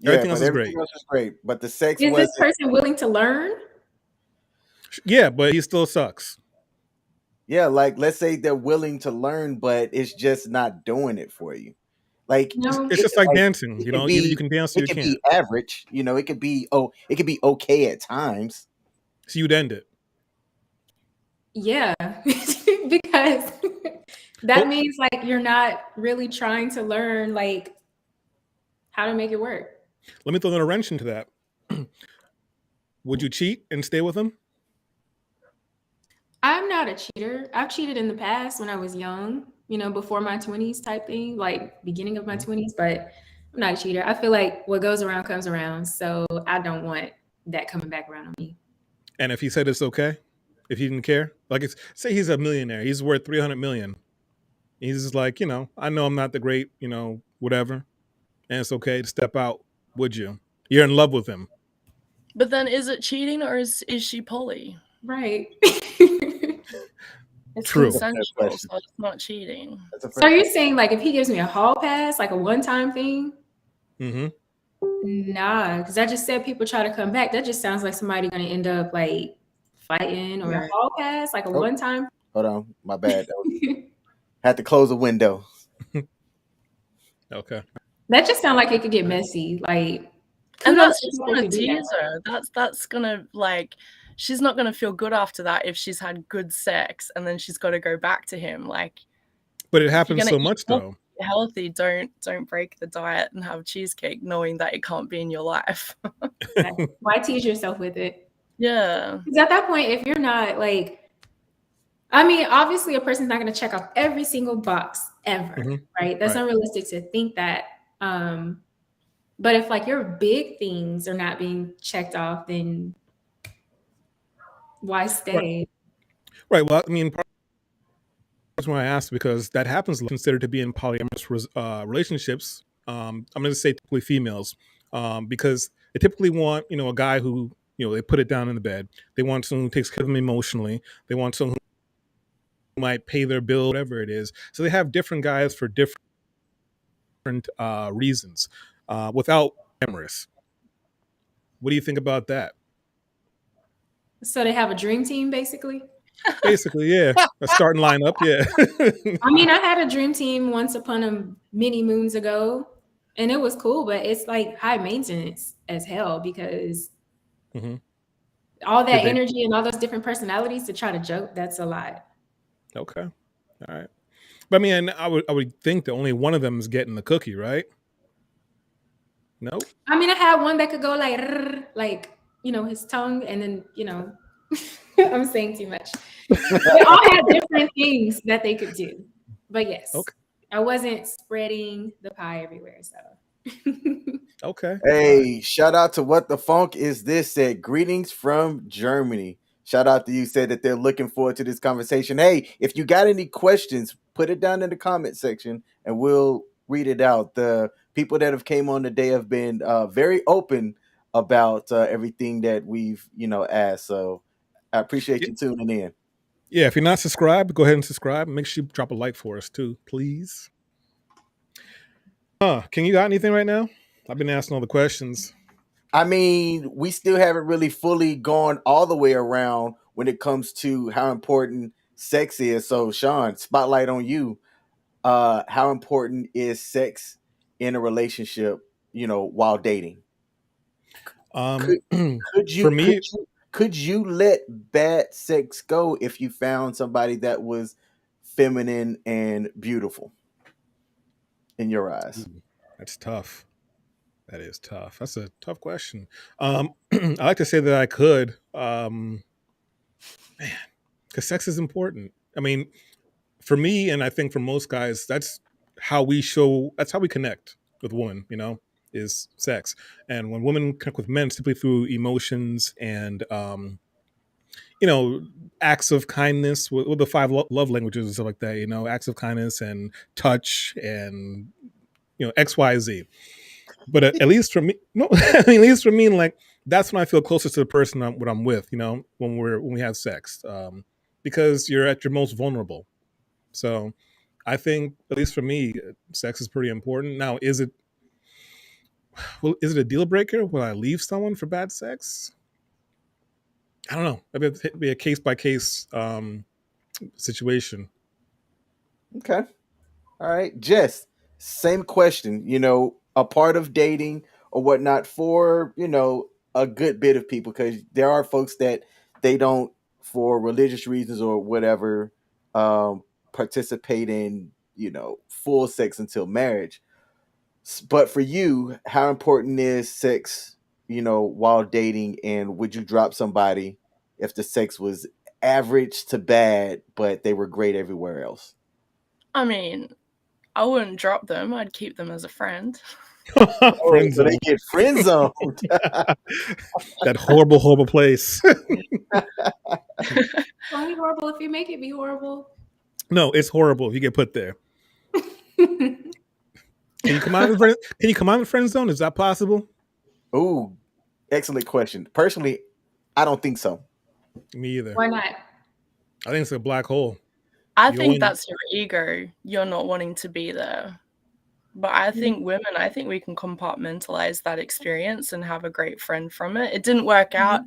yeah, Everything but else is everything great. else was great. But the sex is this wasn't. person willing to learn? Yeah, but he still sucks. Yeah, like let's say they're willing to learn, but it's just not doing it for you. Like No. It's just like like, dancing. it You could know, either you be can dance or it you could can't. be average, you know, it could be okay at times. So you'd end it. Yeah, because that Well, means like you're not really trying to learn like how to make it work. let me throw a wrench into that. Would you cheat and stay with him? I'm not a cheater. I've cheated in the past when I was young, you know, before my 20s type thing, like beginning of my 20s, but I'm not a cheater. I feel like what goes around comes around. So I don't want that coming back around on me. And if he said it's okay, if he didn't care, like it's say he's a millionaire, he's worth 300 million. He's just like, I know I'm not the great, whatever, and it's okay to step out. Would you? You're in love with him. But then is it cheating or is she poly? Right. It's True. consensual, so it's not cheating. So you're saying like if he gives me a hall pass, like a one-time thing? Mm-hmm. Nah, because I just said people try to come back. That just sounds like somebody gonna end up like fighting or a hall pass, like a one-time. Hold on, my bad. Had to close the window. Okay. That just sounds like it could get messy. Like, And kudos that's to just people gonna who do that. tease her. That's gonna like she's not gonna feel good after that if she's had good sex and then she's got to go back to him. Like, But it happens so much though. Healthy, don't break the diet and have cheesecake knowing that it can't be in your life. Why tease yourself with it? Yeah. Because at that point, if you're not like, I mean, obviously a person's not going to check off every single box ever, right? That's unrealistic to think that. But if like your big things are not being checked off, then why stay? Right. Well, I mean, that's why I asked, because that happens considered to be in polyamorous relationships. I'm going to say typically females, because they typically want, a guy who, they put it down in the bed. They want someone who takes care of them emotionally. They want someone who might pay their bill, whatever it is. So they have different guys for different reasons, without polyamorous. What do you think about that? So they have a dream team, basically? Basically, yeah. A starting lineup, yeah. I mean, I had a dream team once upon a many moons ago, and it was cool, but it's like high maintenance as hell because all that energy and all those different personalities to try to joke, that's a lot. Okay. All right. But I mean, I would think that only one of them is getting the cookie, right? No? I mean, I had one that could go like, his tongue, and then, I'm saying too much. They all had different things that they could do. But yes, I wasn't spreading the pie everywhere, so. Okay. Hey, shout out to What the Funk Is This said, greetings from Germany. Shout out to you, said that they're looking forward to this conversation. Hey, if you got any questions, put it down in the comment section and we'll read it out. The people that have came on today have been very open about everything that we've, asked. So I appreciate you tuning in. Yeah, if you're not subscribed, go ahead and subscribe. Make sure you drop a like for us too, please. Can you got anything right now? I've been asking all the questions. I mean, we still haven't really fully gone all the way around when it comes to how important sex is. So, Sean, spotlight on you. How important is sex in a relationship, while dating? Um, Could could for you could me, you could you let bad sex go if you found somebody that was feminine and beautiful in your eyes? ooh, that's tough. That is tough. That's a tough question. I like to say that I could, because sex is important. I mean, for me, and I think for most guys, that's how we show. That's how we connect with women. Is sex. And when women connect with men, simply through emotions and you know, acts of kindness with the five love languages and stuff like that. Acts of kindness and touch and X, Y, Z. But at least for me, no, I mean, at least for me, like that's when I feel closest to the person what I'm with. When we have sex, because you're at your most vulnerable. So I think, at least for me, sex is pretty important. Now, is it a deal breaker? Will I leave someone for bad sex? I don't know. Maybe it'd be a case by case situation. Okay. All right. Jess, same question. A part of dating or whatnot for, a good bit of people, because there are folks that they don't, for religious reasons or whatever, participate in, full sex until marriage. But for you, how important is sex, while dating? And would you drop somebody if the sex was average to bad, but they were great everywhere else? I mean, I wouldn't drop them. I'd keep them as a friend. Oh, Friend so they zone. get friend zoned. That horrible, horrible place. Only horrible if you make it be horrible. No, it's horrible if you get put there. Can you come out of the friend? Can you come out of the friend zone? Is that possible? Ooh, excellent question. Personally, I don't think so. Me either. Why not? I think it's a black hole. I You go think in. that's your ego. You're not wanting to be there. But I think women, I think we can compartmentalize that experience and have a great friend from it. It didn't work out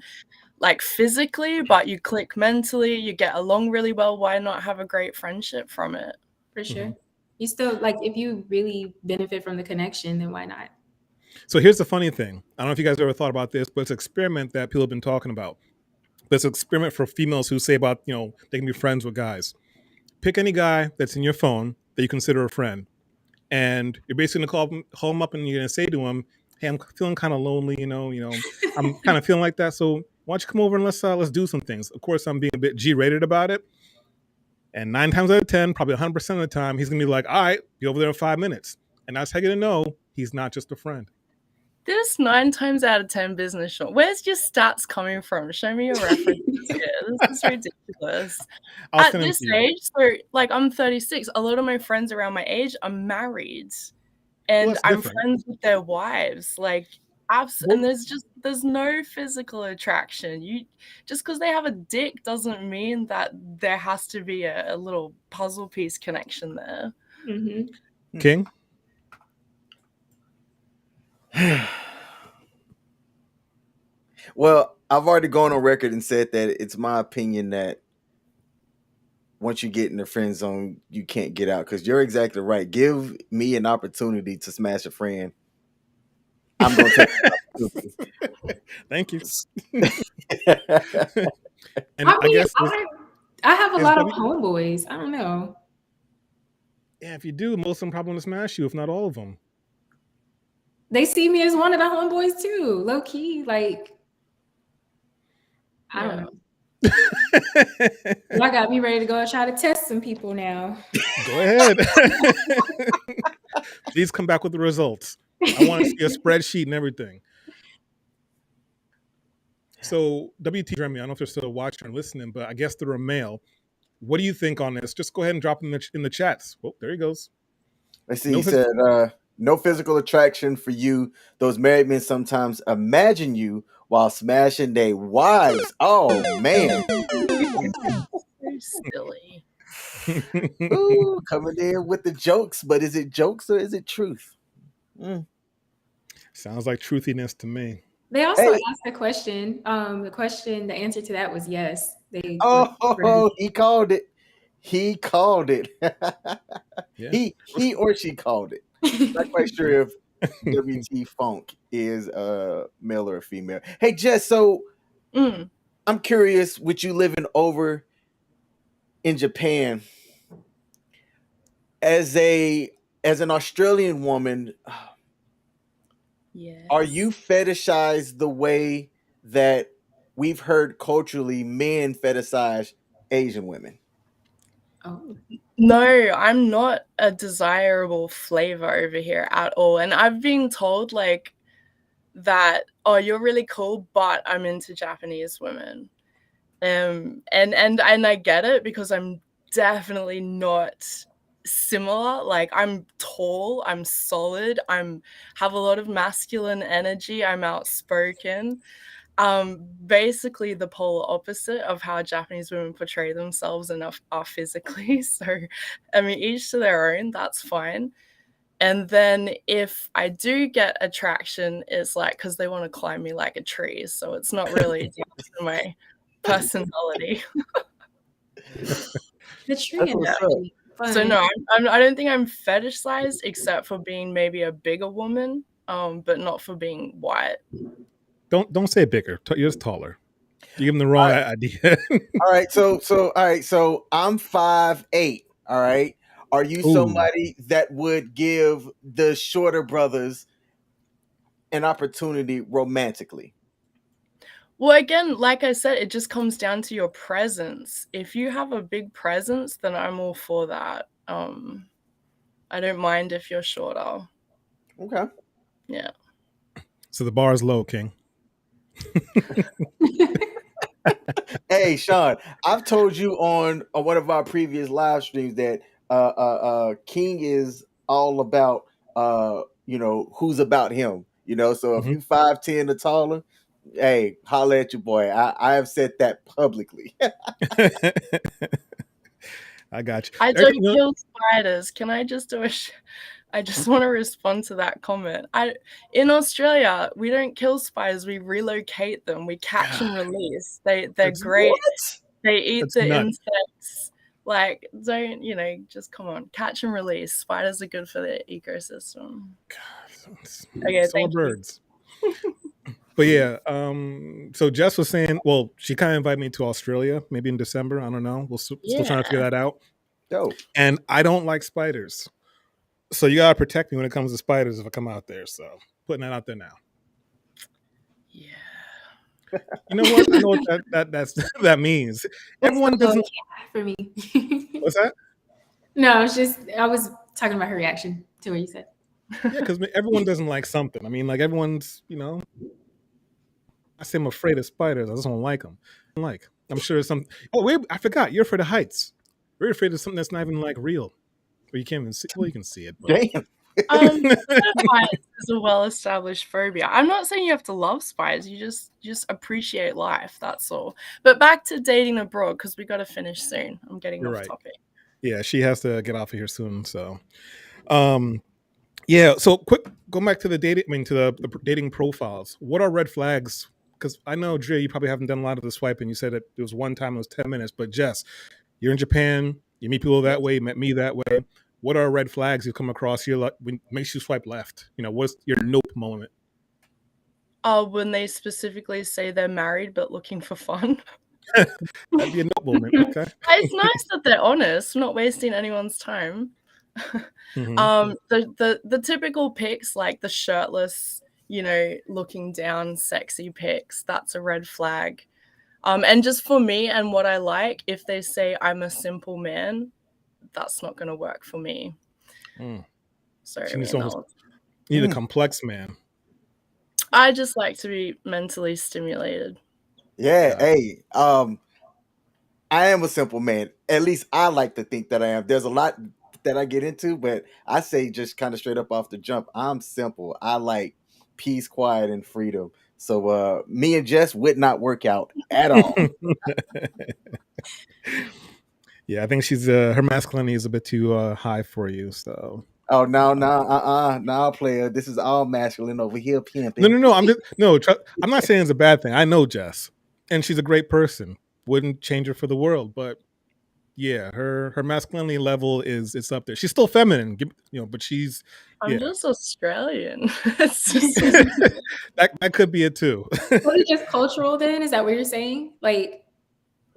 like physically, but you click mentally, you get along really well. Why not have a great friendship from it? For sure. You still, like, if you really benefit from the connection, then why not? So here's the funny thing. I don't know if you guys ever thought about this, but it's an experiment that people have been talking about. There's an experiment for females who say about, they can be friends with guys. Pick any guy that's in your phone that you consider a friend. And you're basically going to call him up and you're going to say to him, hey, I'm feeling kind of lonely, I'm kind of feeling like that. So why don't you come over and let's do some things. Of course, I'm being a bit G-rated about it. And 9 times out of 10, probably 100% of the time, he's going to be like, all right, be over there in 5 minutes. And that's how you're going to know he's not just a friend. This 9 times out of 10 business shot. Where's your stats coming from? Show me your references here. This is ridiculous. At this age, so like I'm 36. A lot of my friends around my age are married, and I'm friends with their wives. Like, and there's no physical attraction. You just because they have a dick doesn't mean that there has to be a little puzzle piece connection there. King. Well, I've already gone on record and said that it's my opinion that once you get in the friend zone, you can't get out, because you're exactly right. Give me an opportunity to smash a friend. I'm going to take the opportunity. Thank you. And I guess I have a lot of homeboys. I don't know. Yeah, if you do, most of them probably want to smash you, if not all of them. They see me as one of the homeboys too, low key. Like, I don't know. I got me ready to go and try to test some people now. Go ahead. Please come back with the results. I want to see a spreadsheet and everything. So, WT Jeremy, I don't know if they're still watching or listening, but I guess they're a male. What do you think on this? Just go ahead and drop them in the chats. Well, there he goes. Let's see. He said, no physical attraction for you. Those married men sometimes imagine you while smashing their wives. Oh, man. silly. Ooh, coming in with the jokes, but is it jokes or is it truth? Sounds like truthiness to me. They also Hey. asked a question. The answer to that was yes. They Oh, he called it. He called it. Yeah. He or she called it. Not quite sure if WT Funk is male or female. Hey Jess, so I'm curious, with you living over in Japan, as an Australian woman, Yes. are you fetishized the way that we've heard culturally men fetishize Asian women? Oh. No, I'm not a desirable flavor over here at all. And I've been told like that, oh, you're really cool, but I'm into Japanese women. And I get it because I'm definitely not similar. Like I'm tall, I'm solid, have a lot of masculine energy, I'm outspoken. Basically the polar opposite of how Japanese women portray themselves and are physically. So I mean, each to their own, that's fine. And then if I do get attraction, it's like because they want to climb me like a tree. So it's not really due to my personality. The tree analogy. So no, I don't think I'm fetishized except for being maybe a bigger woman, but not for being white. Don't say bigger. You're just taller. You give them the wrong idea. All right, so I'm 5'8". All right, are you somebody that would give the shorter brothers an opportunity romantically? Well, again, like I said, it just comes down to your presence. If you have a big presence, then I'm all for that. I don't mind if you're shorter. Okay. Yeah. So the bar is low, King. Hey, Sean, I've told you on one of our previous live streams that King is all about who's about him. So if you 5'10" or taller, hey, holla at your boy. I have said that publicly. I got you. I don't kill spiders. Can I just do I just want to respond to that comment. In Australia, we don't kill spiders. We relocate them. We catch and release. They're great. What? They eat the insects. Like, just come on. Catch and release. Spiders are good for the ecosystem. Okay, so are birds. But yeah, so Jess was saying, well, she kind of invited me to Australia, maybe in December. I don't know. We're still trying to figure that out. Dope. And I don't like spiders. So you gotta protect me when it comes to spiders if I come out there. So putting that out there now. Yeah. You know what? I know what that means. Everyone doesn't. For me. What's that? No, I was talking about her reaction to what you said. Yeah, because everyone doesn't like something. I mean, like everyone's, I say I'm afraid of spiders. I just don't like them. I'm sure it's some. Oh wait, I forgot. You're afraid of heights. We're afraid of something that's not even like real. Or you can't even see. Well, you can see it. But... Damn. Heights is a well-established phobia. I'm not saying you have to love spiders. You just appreciate life. That's all. But back to dating abroad because we got to finish soon. I'm getting off topic. Yeah, she has to get off of here soon. So, yeah. So quick, going back to the dating. I mean, to the dating profiles. What are red flags? Because I know, DRIA, you probably haven't done a lot of the swiping. You said that it was one time, it was 10 minutes. But Jess, you're in Japan. You meet people that way. You met me that way. What are red flags you come across? Makes you swipe left. What's your nope moment? When they specifically say they're married but looking for fun. That'd be a nope moment. Okay. It's nice that they're honest, not wasting anyone's time. The typical pics, like the shirtless, looking down, sexy pics, that's a red flag. And just for me and what I like, if they say I'm a simple man, that's not going to work for me. So you need a complex man. I just like to be mentally stimulated. Yeah. Hey, I am a simple man. At least I like to think that I am. There's a lot that I get into, but I say just kind of straight up off the jump, I'm simple. I like peace, quiet, and freedom. So me and Jess would not work out at all. Yeah, I think she's her masculinity is a bit too high for you. So Oh no, player. This is all masculine over here, pimping. no. I'm not saying it's a bad thing. I know Jess, and she's a great person. Wouldn't change her for the world, but yeah, her masculinity level is up there. She's still feminine, but she's I'm just Australian. It's just that could be it too. Was it just cultural then? Is that what you're saying? Like,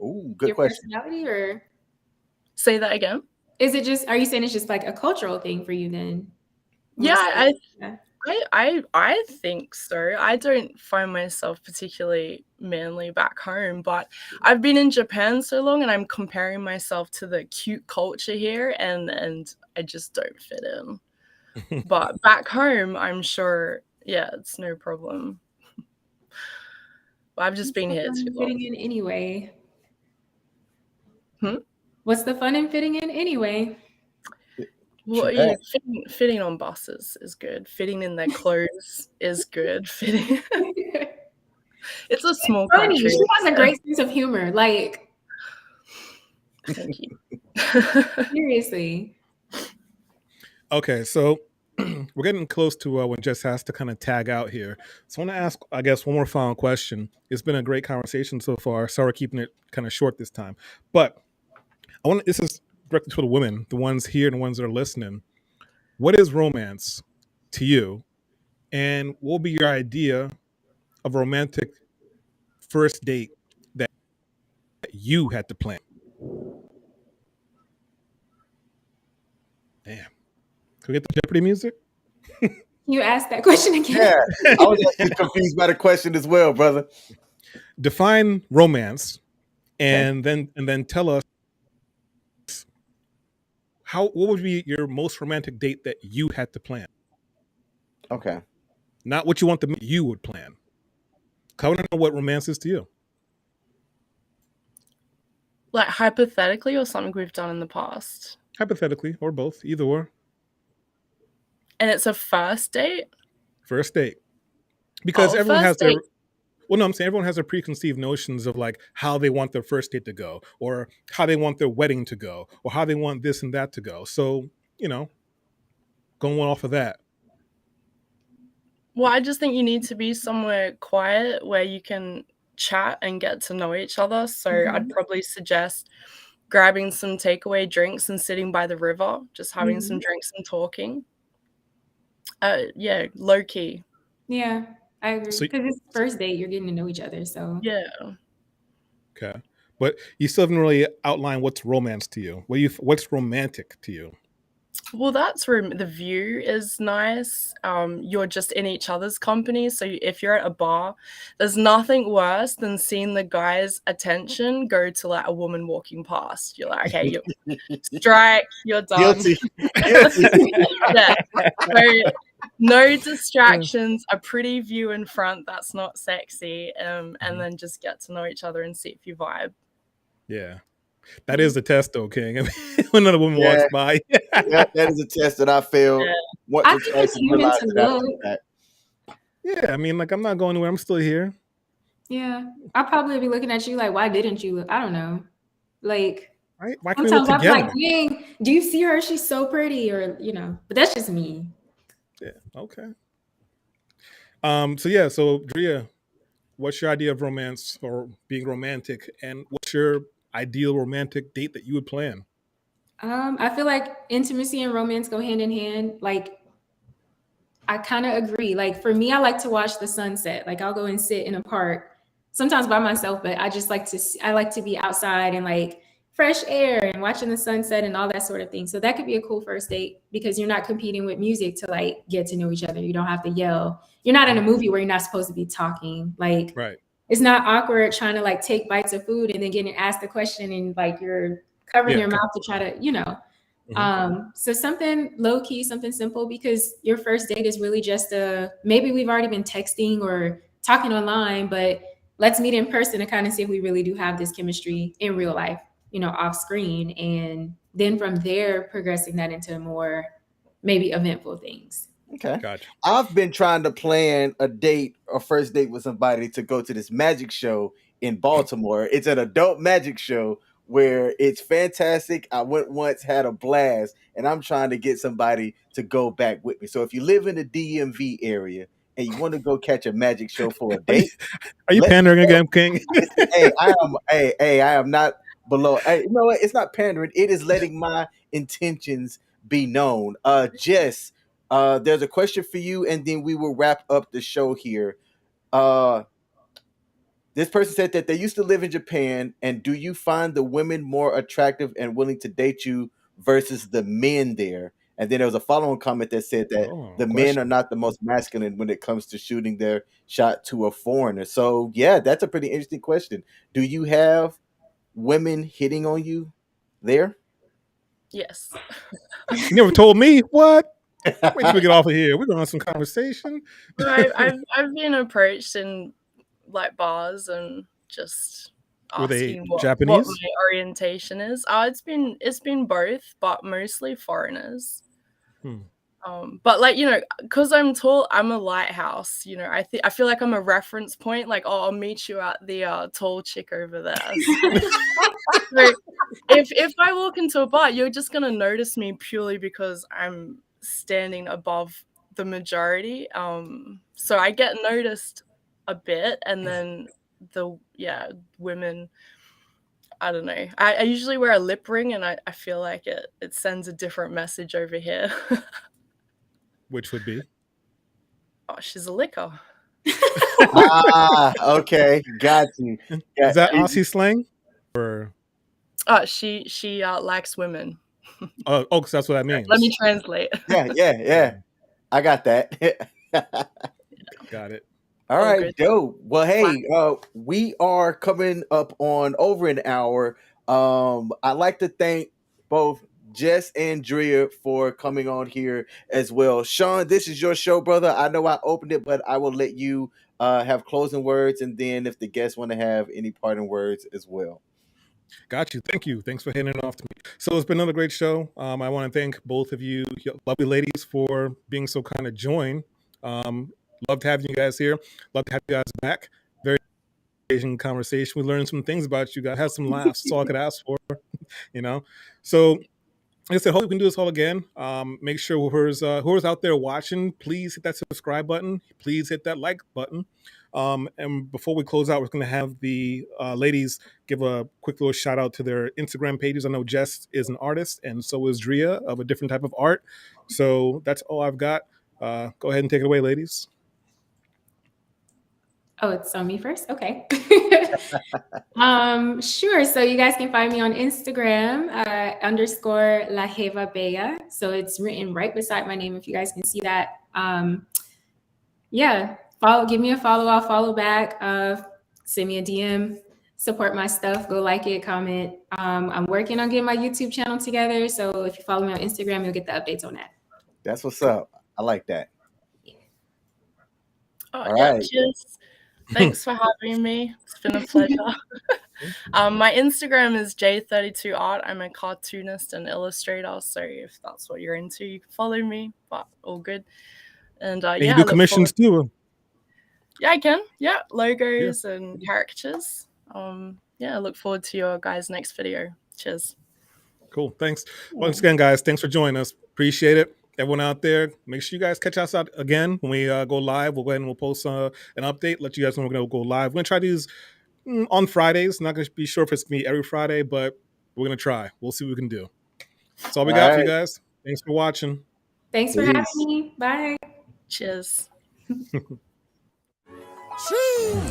Ooh, good your question. personality, or say that again. is it just? Are you saying it's just like a cultural thing for you then? Yeah, I think so. I don't find myself particularly manly back home, but I've been in Japan so long and I'm comparing myself to the cute culture here and I just don't fit in. But back home, I'm sure, yeah, it's no problem. But I've just been here too long. Fitting in anyway. Hmm? What's the fun in fitting in anyway? Well, yeah, fitting on buses is good. Fitting in their clothes is good. Fitting. It's a small Funny. country. She has a great sense of humor. Like, thank you. Seriously. Okay, so we're getting close to when Jess has to kind of tag out here. So I want to ask, I guess, one more final question. It's been a great conversation so far. Sorry, keeping it kind of short this time, but this is directed to the women, the ones here and the ones that are listening. What is romance to you, and what will be your idea of a romantic first date that you had to plan? Damn. Can we get the Jeopardy music? You asked that question again. Yeah, I was actually confused by the question as well, brother. Define romance, and then tell us what would be your most romantic date that you had to plan? Okay. Not what you want you would plan. I want to know what romance is to you. Like hypothetically, or something we've done in the past? Hypothetically, or both, either or. And it's a first date? First date. Because everyone has date. I'm saying everyone has their preconceived notions of like how they want their first date to go, or how they want their wedding to go, or how they want this and that to go. So, going off of that. Well, I just think you need to be somewhere quiet where you can chat and get to know each other. So I'd probably suggest grabbing some takeaway drinks and sitting by the river, just having some drinks and talking. Yeah, low key. Yeah, I agree. Because it's first date, you're getting to know each other. So yeah. Okay, but you still haven't really outlined what's romance to you. What's romantic to you? Well, that's where the view is nice. You're just in each other's company. So if you're at a bar, there's nothing worse than seeing the guy's attention go to like a woman walking past. You're like, okay, you strike, you're done. Guilty. Yeah. So no distractions, a pretty view in front that's not sexy, and then just get to know each other and see if you vibe. Yeah. That is the test, though, King. I mean, when another woman walks by. That is a test that I failed. Yeah. I think it's human to look. Yeah, I mean, like, I'm not going anywhere. I'm still here. Yeah. I'll probably be looking at you like, why didn't you look? I don't know. Like, why can't we look together? I'm like, dang, do you see her? She's so pretty, or, but that's just me. Yeah, okay. So DRIA, what's your idea of romance or being romantic, and what's your ideal romantic date that you would plan? I feel like intimacy and romance go hand in hand. Like, I kind of agree. Like, for me, I like to watch the sunset. Like, I'll go and sit in a park, sometimes by myself, but I just like to be outside and like fresh air and watching the sunset and all that sort of thing. So that could be a cool first date because you're not competing with music to like get to know each other. You don't have to yell. You're not in a movie where you're not supposed to be talking. Like, right. It's not awkward trying to like take bites of food and then getting asked the question and like you're covering your mouth to try to, so something low key, something simple, because your first date is really just maybe we've already been texting or talking online, but let's meet in person to kind of see if we really do have this chemistry in real life, off screen. And then from there, progressing that into more maybe eventful things. Okay. Gotcha. I've been trying to plan a first date with somebody to go to this magic show in Baltimore. It's an adult magic show where it's fantastic. I went once, had a blast, and I'm trying to get somebody to go back with me. So if you live in the DMV area and you want to go catch a magic show for a date, Are you let me pandering know. again, King? Hey, I am not below. Hey, you know what? It's not pandering. It is letting my intentions be known. Jess, there's a question for you, and then we will wrap up the show here. This person said that they used to live in Japan, and do you find the women more attractive and willing to date you versus the men there? And then there was a following comment that said that the men are not the most masculine when it comes to shooting their shot to a foreigner. So, yeah, that's a pretty interesting question. Do you have women hitting on you there? Yes. You never told me. What? Wait till we get off of here. We're going to have some conversation. No, I've been approached in like bars and just Were they asking what Japanese? my orientation is. It's been both, but mostly foreigners. But like, you know, because I'm tall, I'm a lighthouse. You know, I feel like I'm a reference point. Like, oh, I'll meet you at the tall chick over there. So if I walk into a bar, you're just gonna notice me purely because I'm standing above the majority. So I get noticed a bit, and then women. I don't know. I usually wear a lip ring, and I feel like it sends a different message over here. Which would be? Oh, she's a licker. Okay, got you. Is that Aussie slang? Or She likes women. because that's what that means. Let me translate. Yeah. I got that. Got it. All right, dope. Well, hey, we are coming up on over an hour. I'd like to thank both Jess and DRIA for coming on here as well. Sean, this is your show, brother. I know I opened it, but I will let you have closing words, and then if the guests want to have any parting words as well. Got you. Thank you. Thanks for handing it off to me. So it's been another great show. I want to thank both of you lovely ladies for being so kind to join. Love to have you guys here. Love to have you guys back. Very engaging conversation. We learned some things about you guys. Had some laughs. That's all I could ask for. You know. So like I said, hope we can do this all again. Make sure whoever's out there watching, please hit that subscribe button. Please hit that like button. And before we close out, we're going to have the ladies give a quick little shout out to their Instagram pages. I know Jess is an artist, and so is DRIA of a different type of art. So that's all I've got. Go ahead and take it away, ladies. Oh, it's on me first? Okay. Sure. So you guys can find me on Instagram, _ La Jeva Bella. So it's written right beside my name if you guys can see that. Give me a follow. I'll follow back. Send me a DM, support my stuff, go like it, comment. I'm working on getting my YouTube channel together. So if you follow me on Instagram, you'll get the updates on that. That's what's up. I like that. All right. Cheers. Thanks for having me. It's been a pleasure. My Instagram is J32art. I'm a cartoonist and illustrator. So if that's what you're into, you can follow me. But all good. And you do commissions too. Yeah, I can. Yeah, logos and caricatures. I look forward to your guys' next video. Cheers. Cool. Thanks. Once again, guys, thanks for joining us. Appreciate it. Everyone out there, make sure you guys catch us out again when we go live. We'll go ahead and we'll post an update, let you guys know we're going to go live. We're going to try to use on Fridays. Not going to be sure if it's going to be every Friday, but we're going to try. We'll see what we can do. That's all we got for you guys. Thanks for watching. Thanks for having me. Bye. Cheers.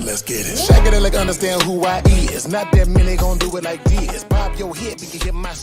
Let's get it. Shake it like understand who I is. Not that many gonna do it like this. Bob your head, we can hit my